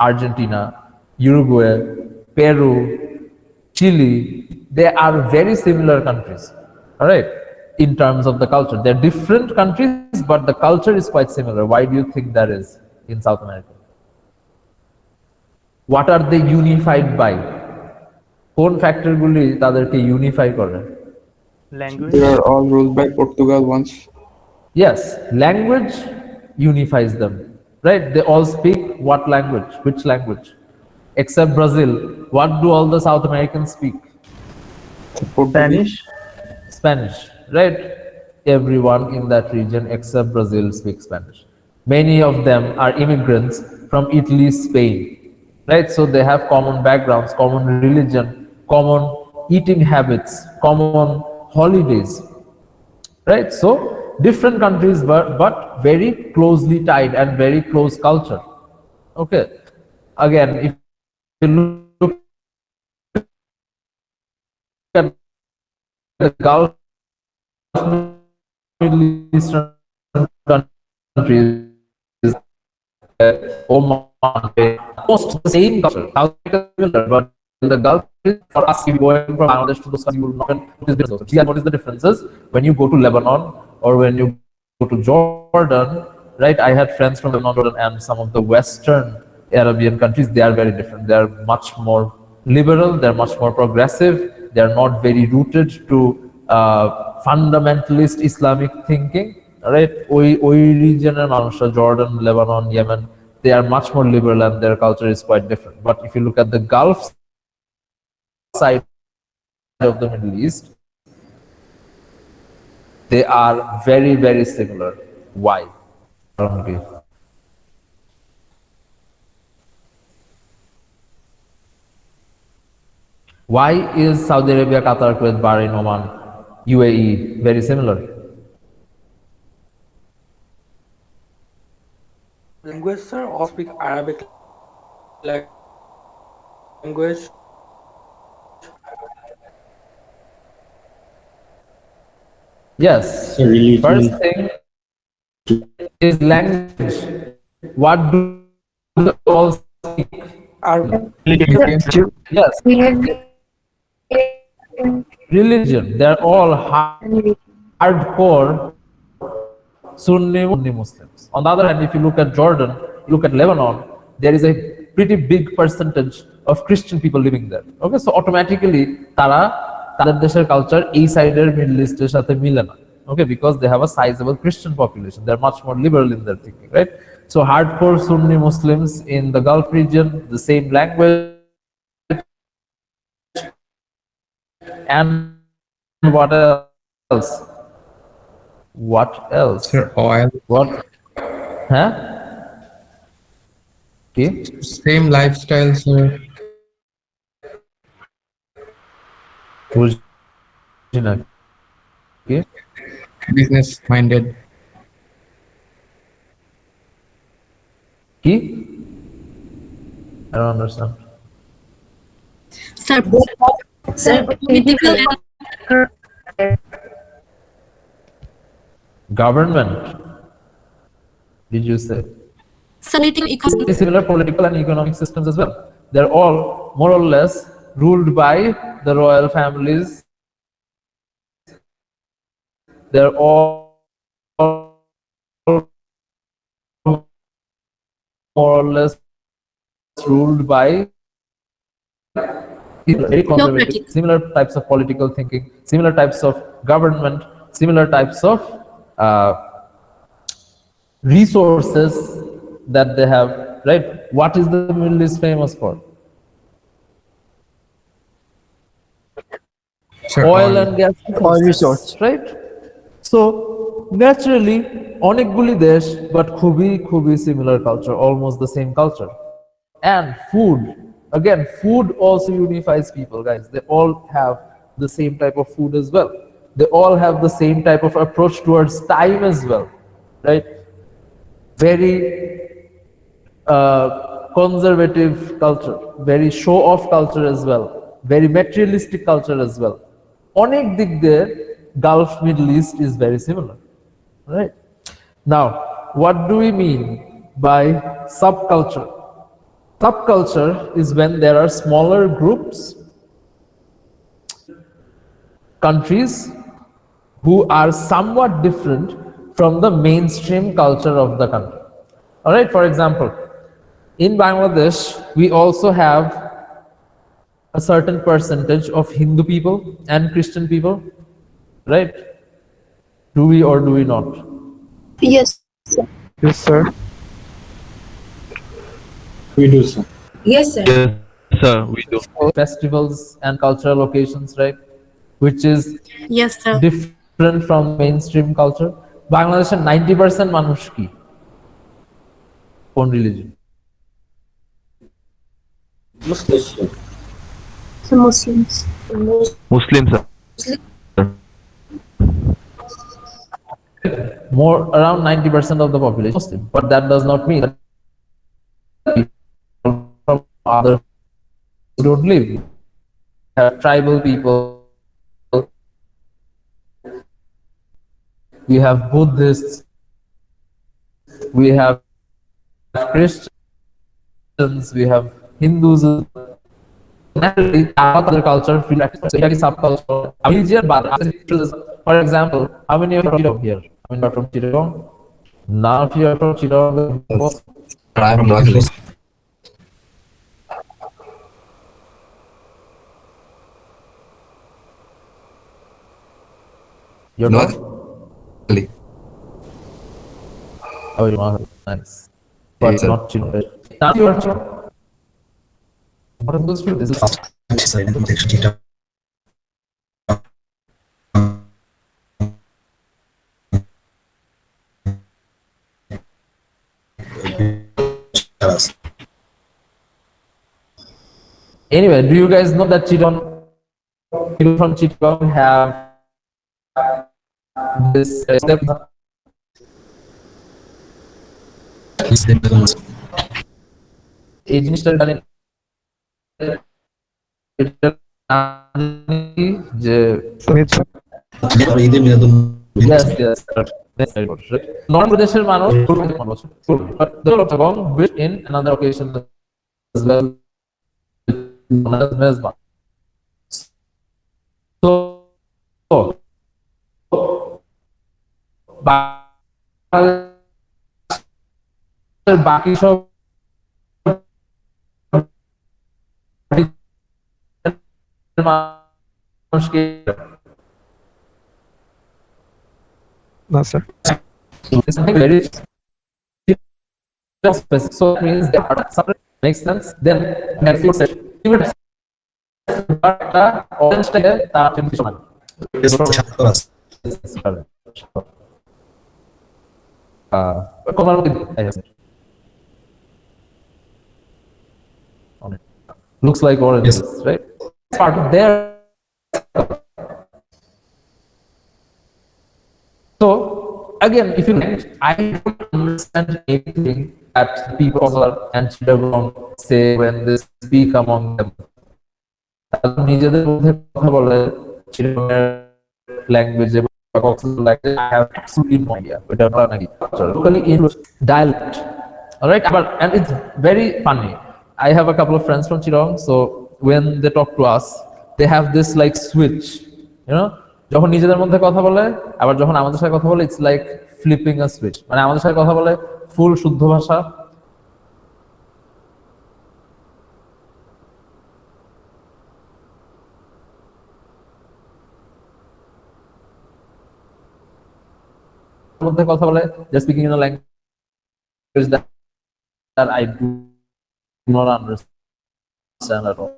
Argentina, Uruguay, Peru, Chile, they are very similar countries, all right, in terms of the culture. They're different countries, but the culture is quite similar. Why do you think that is in South America? What are they unified by? কোন ফ্যাক্টরগুলি তাদেরকে unify করে? Language. They are all ruled by Portugal once. Yes, language unifies them, right? They all speak what language? Which language? Except Brazil, what do all the South Americans speak? Spanish, right? Everyone in that region except Brazil speaks Spanish. Many of them are immigrants from Italy, Spain, right? So they have common backgrounds, common religion, common eating habits, common holidays, right? So different countries, but very closely tied and very close culture. Okay, again, if you look at the Gulf Middle Eastern countries, Oman, most the same culture, but in the Gulf, for us, if you going from Bangladesh to those countries, you will not notice differences. What is the differences when you go to Lebanon or when you go to Jordan, right? I had friends from Lebanon, Jordan, and some of the Western Arabian countries. They are very different. They are much more liberal. They're much more progressive. They are not very rooted to fundamentalist Islamic thinking, right? ওই regional মানুষরা, Jordan, Lebanon, Yemen, they are much more liberal and their culture is quite different. But if you look at the Gulf side of the Middle East, they are very, very similar. Why? Why is Saudi Arabia, Qatar, Kuwait, Bahrain, Oman, UAE very similar? Language, sir, or speak Arabic language? Yes. First thing is language. What do they all speak? Are Yes, religion. They're all hardcore Sunni Muslims. On the other hand, if you look at Jordan, look at Lebanon, there is a pretty big percentage of Christian people living there. Okay, so automatically তাদের দেশের culture এই সাইডের middle ইস্টের সাথে মিলে না। Okay, because they have a sizable Christian population. They're much more liberal in their thinking, right? So hardcore Sunni Muslims in the Gulf region, the same language, and what else? What else? Sir, oil. What? Huh? Okay. Same lifestyle, sir. Okay. Business minded. Key? I don't understand. Sir, political Government, did you say? political economic Similar political and economic systems as well. They're all more or less ruled by the royal families. They're all more or less ruled by very conservative, similar types of political thinking, similar types of government, similar types of resources that they have, right? What is the Middle East famous for? Sir, Oil and gas resource, right? So naturally অনেকগুলি দেশ, but খুবই similar culture, almost the same culture. And food, again, food also unifies people, guys. They all have the same type of food as well. They all have the same type of approach towards time as well, right? Very conservative culture, very show-off culture as well, very materialistic culture as well. অনেক দিক দিয়ে Gulf Middle East is very similar, right? Now, what do we mean by subculture? Subculture is when there are smaller groups, countries who are somewhat different from the mainstream culture of the country. All right, for example, in Bangladesh, we also have a certain percentage of Hindu people and Christian people, right? Do we or do we not? Yes, sir. Yes, sir. We do, sir. Yes, sir. Yes, sir, we do. Festivals and cultural occasions, right? Which is yes, sir. different from mainstream culture. Bangladesher 90% মানুষ কি? কোন religion? So Muslims. Muslims, sir. More around 90% of the population Muslim, but that does not mean that people from other who don't live. We have tribal people, we have Buddhists, we have Christians, we have Hindus. Naturally, other culture, subculture, religion, but for example, how many of you are here? I mean, from Chittagong? None of you are from Chittagong. I'm from North. You're not? Oh, you're not. Nice. But Yes, sir. not Chittagong. None of you are from. What are those people? This is anyway. Do you guys know that Chittagong people from Chittagong have this? এই জিনিসটা জানেন যে yes, yes, that's very good, right? Non-Buddhist মানুষ in another occasion as well. known as Mesma. So, বাকি সব মানুষকে No, sir. it's something very specific. So it means that something makes sense. Then next you say even orange টাকে তার কিন্তু সমান। কমার মধ্যে looks like orange, right? It's part of their. So again, if you I don't understand anything that people and children say when they speak among them. নিজেদের মধ্যে কথা বলে চিলড্রেনের ল্যাঙ্গুয়েজে I have absolutely no idea. Locally English dialect. All right, and it's very funny. I have a couple of friends from Chittagong, so when they talk to us, they have this like switch, you know. যখন নিজেদের মধ্যে কথা বলে আবার যখন আমাদের সাথে কথা বলে it's like flipping a switch. মানে আমাদের সাথে কথা বলে ফুল শুদ্ধ ভাষা, মধ্যে কথা বলে just speaking in a language that I do not understand at all,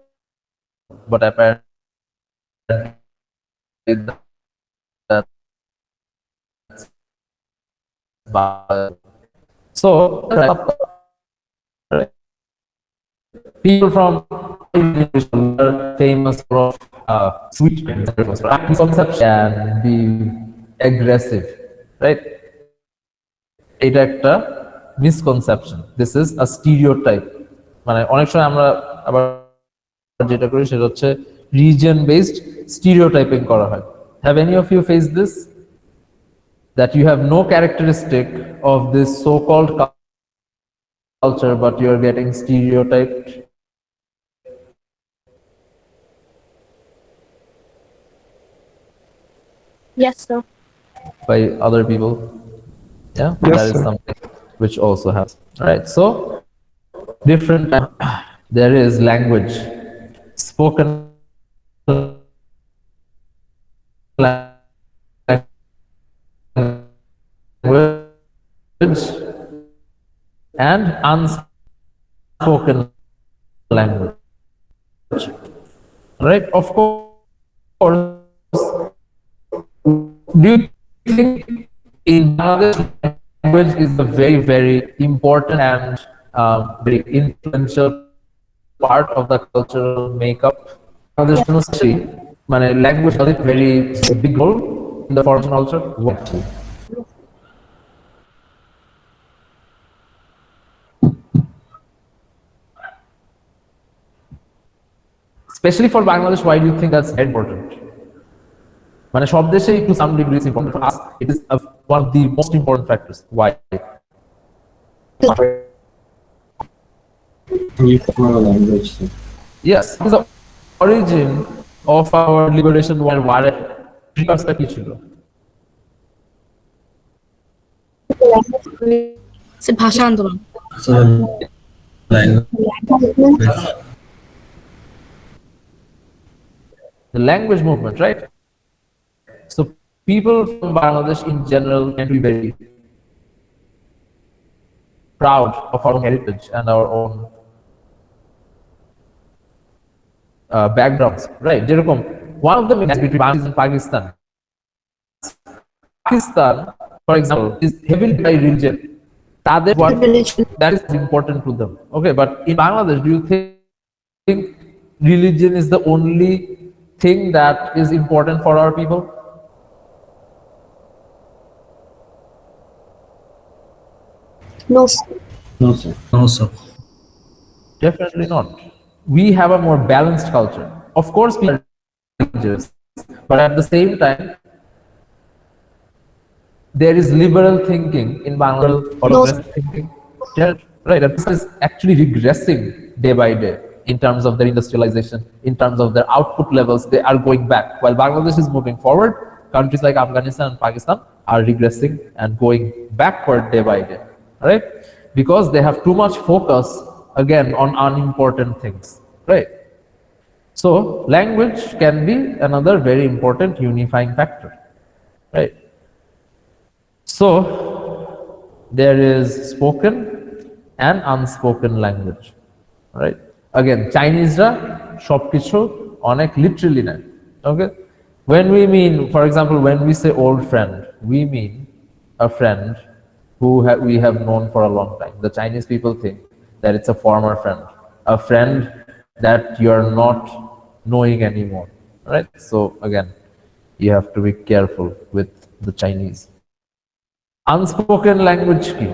but apparently that's so people from are famous for sweet and be aggressive, right? এটা একটা misconception, this is a stereotype. মানে অনেক সময় আমরা আবার যেটা করি সেটা হচ্ছে রিজন বেসড স্টিরিওটাইপিং করা হয়। Have any of you face this, that you have no characteristic of this so called culture but you are getting stereotyped? Yes, sir. By other people. Yeah, Yes, that is sir. something which also happens. All right, so different. There is language, spoken language, and unspoken language. Right? Of course. Do you think in Bangladesh language is a very, very important and very influential part of the cultural makeup? Bangladesh University, language plays a very big role in the foreign culture. What? Especially for Bangladesh, why do you think that's important? মানে সব দেশেই to some degree is important. For us, it is one of the most important factors. Why? Yes, the origin of our liberation war precursor কি ছিল? ভাষা আন্দোলন। So, language. The language movement, right? So people from Bangladesh in general tend to be very proud of our own heritage and our own backgrounds, right? যেরকম one of the main between Bangladesh and Pakistan. Pakistan, for example, is heavily by religion. That is important to them. Okay, but in Bangladesh, do you think religion is the only thing that is important for our people? No, sir. No, sir. No, sir. Definitely not. We have a more balanced culture. Of course, people are religious, but at the same time, there is liberal thinking in Bangladesh. No. Thinking. Yeah, right. And this is actually regressing day by day. in terms of their industrialization, in terms of their output levels, they are going back. While Bangladesh is moving forward, countries like Afghanistan and Pakistan are regressing and going backward day by day, right? Because they have too much focus, again, on unimportant things, right? So language can be another very important unifying factor, right? So there is spoken and unspoken language, right? Again, Chinese ra shob kichu onek literally na. Okay, when we mean, for example, when we say old friend, we mean a friend who we have known for a long time. The Chinese people think that it's a former friend, a friend that you are not knowing anymore, right? So again, you have to be careful with the Chinese. Unspoken language key.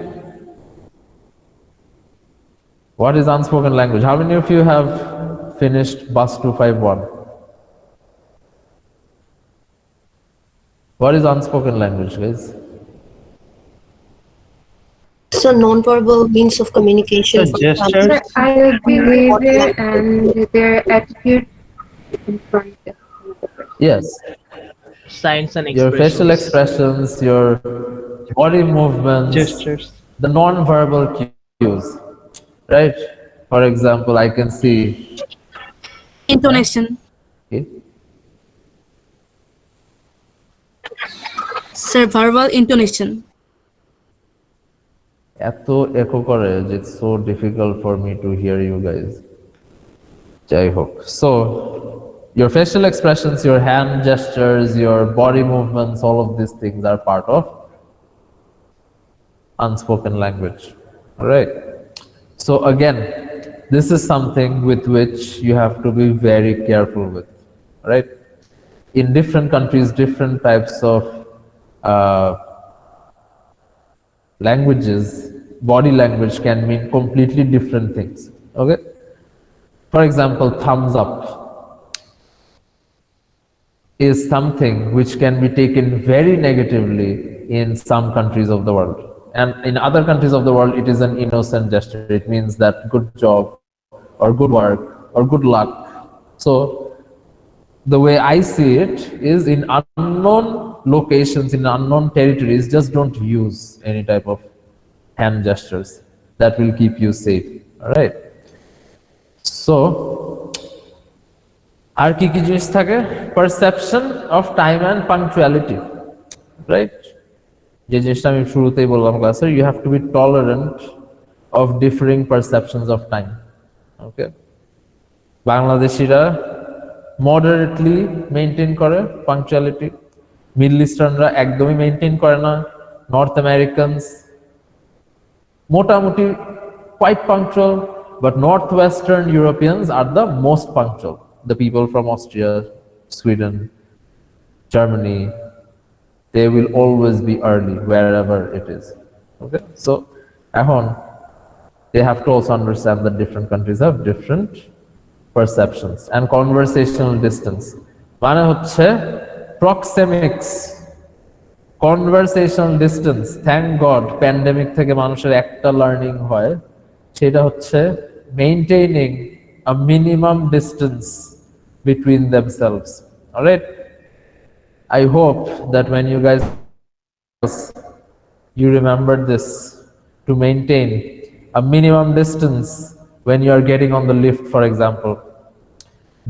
What is unspoken language? How many of you have finished bus 251? What is unspoken language, guys? So non-verbal means of communication. So gestures. I agree with it and their attitude in front of the person. Yes. Signs and Your expressions. facial expressions, your body movements, Gestures. the non-verbal cues, right? For example, I can see. Intonation. Okay. Sir, verbal intonation. এত echo করে যে it's so difficult for me to hear you guys. যাই হোক, so your facial expressions, your hand gestures, your body movements, all of these things are part of unspoken language. All right. So again, this is something with which you have to be very careful with, right? In different countries, different types of languages, body language can mean completely different things. Okay. For example, thumbs up is something which can be taken very negatively in some countries of the world. And in other countries of the world, it is an innocent gesture. It means that good job or good work or good luck. So the way I see it is, in unknown locations, in unknown territories, just don't use any type of hand gestures. That will keep you safe. All right. So, আর কি কি জিনিস থাকে? Perception of time and punctuality, right? যে জিনিসটা আমি শুরুতেই বললাম ক্লাসে, you have to be tolerant of differing perceptions of time. Okay. বাংলাদেশিরা moderately maintain করে punctuality. Middle Easternরা একদমই maintain করে না. North Americans মোটামুটি quite punctual, but Northwestern Europeans are the most punctual. The people from Austria, Sweden, Germany, they will always be early wherever it is. Okay, so they have to also understand that different countries have different perceptions. And conversational distance মানে হচ্ছে proxemics, conversational distance. Thank God pandemic থেকে মানুষের একটা learning হয়, সেটা হচ্ছে maintaining a minimum distance between themselves. All right, I hope that when you guys you remember this, to maintain a minimum distance when you are getting on the lift, for example.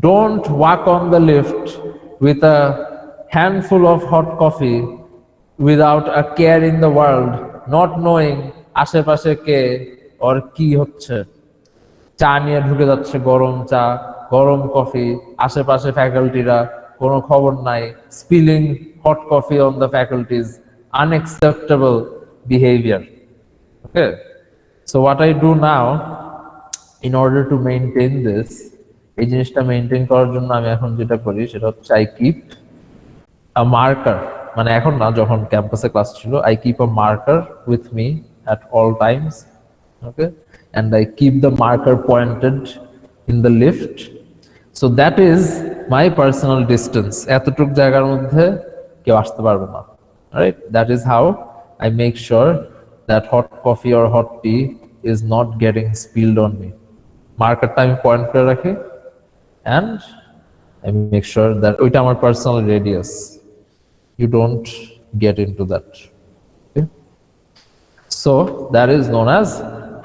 Don't walk on the lift with a handful of hot coffee without a care in the world, not knowing আশেপাশে কে or কি হচ্ছে। চা নিয়ে ঢুকে যাচ্ছে, গরম চা, গরম কফি, আশেপাশে ফ্যাকাল্টিরা, কোনো খবর নাই, spilling hot coffee on the faculties, unacceptable behavior. Okay, so what I do now in order to maintain this, এই জিনিসটা মেইনটেইন করার জন্য আমি এখন যেটা করি সেটা হচ্ছে I keep a marker, মানে এখন না, যখন ক্যাম্পাসে ক্লাস ছিল, I keep a marker with me at all times. Okay, and I keep the marker pointed in the lift, so that is my personal distance. এতটুক জায়গার মধ্যে কেউ আসতে পারবে না, right? That is how I make sure that hot coffee or hot tea is not getting spilled on me. মার্কারটা আমি point করে রাখি and I make sure that ওইটা আমার personal radius. You don't get into that. Okay? So that is known as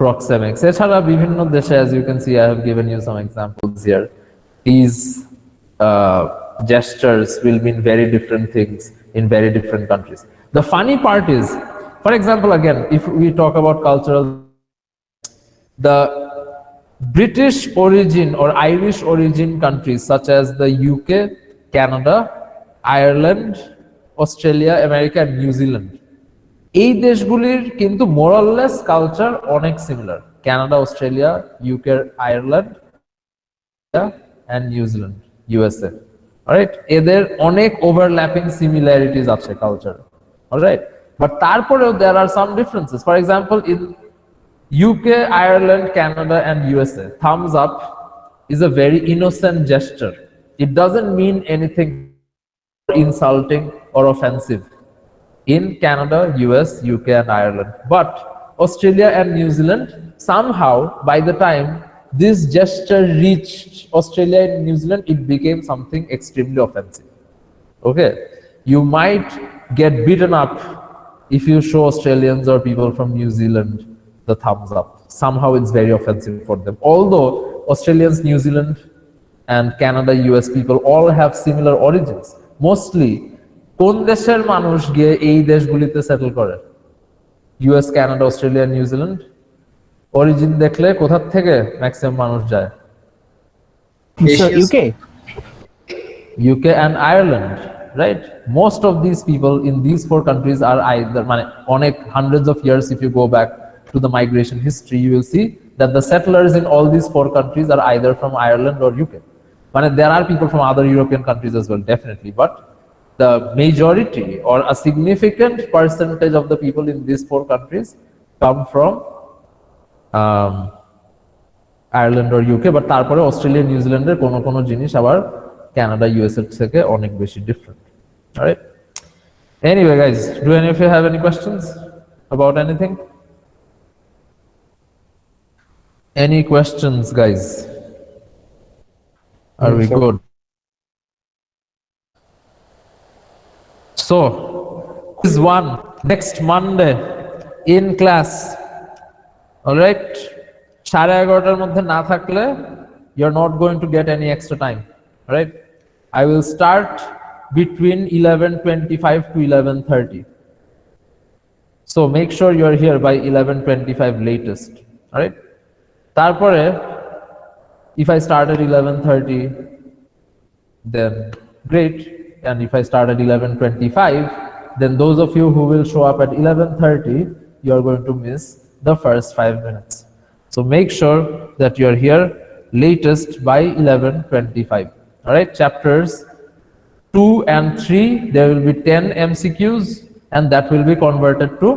proxemics. এছাড়া বিভিন্ন দেশে, as you can see, I have given you some examples here. These gestures will mean very different things in very different countries. The funny part is, for example, again, if we talk about cultural, the British origin or Irish origin countries such as the UK, Canada, Ireland, Australia, America and New Zealand, এই দেশগুলির কিন্তু more or less culture অনেক similar. Canada, Australia, UK, Ireland and New Zealand, USA. Alright, এদের অনেক overlapping similarities আছে culture. Alright, but তারপরেও there are some differences. For example, in UK, Ireland, Canada and USA, thumbs up is a very innocent gesture. It doesn't mean anything insulting or offensive in Canada, US, UK and Ireland. But Australia and New Zealand, somehow by the time this gesture reached Australia and New Zealand, it became something extremely offensive. Okay, you might get beaten up if you show Australians or people from New Zealand the thumbs up. Somehow it's very offensive for them. Although Australians, New Zealand and Canada, US people all have similar origins. Mostly, কোন দেশের মানুষ গিয়ে এই দেশগুলিতে settle করে? US, Canada, Australia, New Zealand. Origin দেখলে কোথা থেকে ম্যাক্সিমাম মানুষ যায়? UK and Ireland, right? Most of these people in these four countries are either, মানে অনেক hundreds of years if you go back to the migration history, you will see that the settlers in all these four countries are either from Ireland or UK. But there are people from other European countries as well, definitely. But the majority or a significant percentage of the people in these four countries come from Ireland or UK. But তারপরে Australia, New Zealand এর কোনো জিনিস আবার Canada, US এর থেকে অনেক বেশি different. All right. Anyway, guys, do any of you have any questions about anything? Any questions, guys? Are we good? So, quiz 1 next Monday in class. All right. 11:30 মধ্যে না থাকলে you're not going to get any extra time. All right. I will start between 11:25 to 11:30. So make sure you're here by 11:25 latest. All right. তারপরে if I start at 11:30, then great. And if I start at 11:25, then those of you who will show up at 11:30, you are going to miss the first 5 minutes. So make sure that you are here latest by 11:25. All right, chapters 2 and 3, there will be 10 MCQs and that will be converted to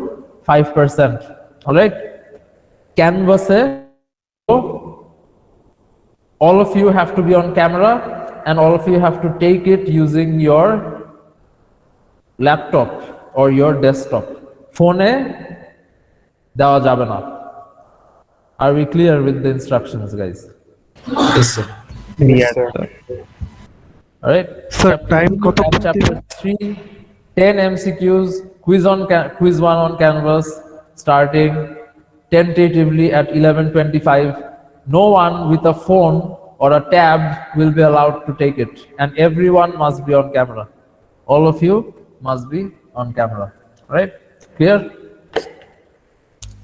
5%. All right, Canvas, all of you have to be on camera and all of you have to take it using your laptop or your desktop. Phone dewa jabe na. Are we clear with the instructions, guys? Yes, sir. Yes, sir. All right. Sir, time koto Chapter 3, 10 MCQs, quiz 1 on Canvas, starting tentatively at 11:25. No one with a phone or a tab will be allowed to take it, and everyone must be on camera. All of you must be on camera. Right? Clear?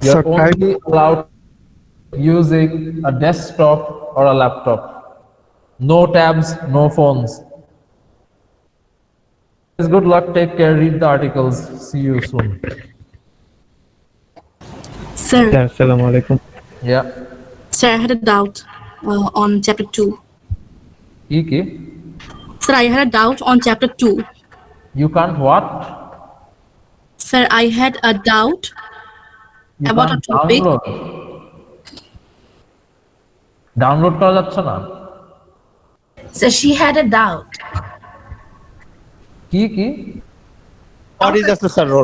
You're only allowed using a desktop or a laptop. No tabs, no phones. Good luck, take care, read the articles. See you soon. Sir, Assalamu alaikum. Yeah. sir, I had a doubt on chapter 2. Iki, Sir, I had a doubt on chapter 2. you can't what? Sir, I had a doubt You about a can't topic. Download করা যাচ্ছে না? So she had a doubt. কি? What is the sir role?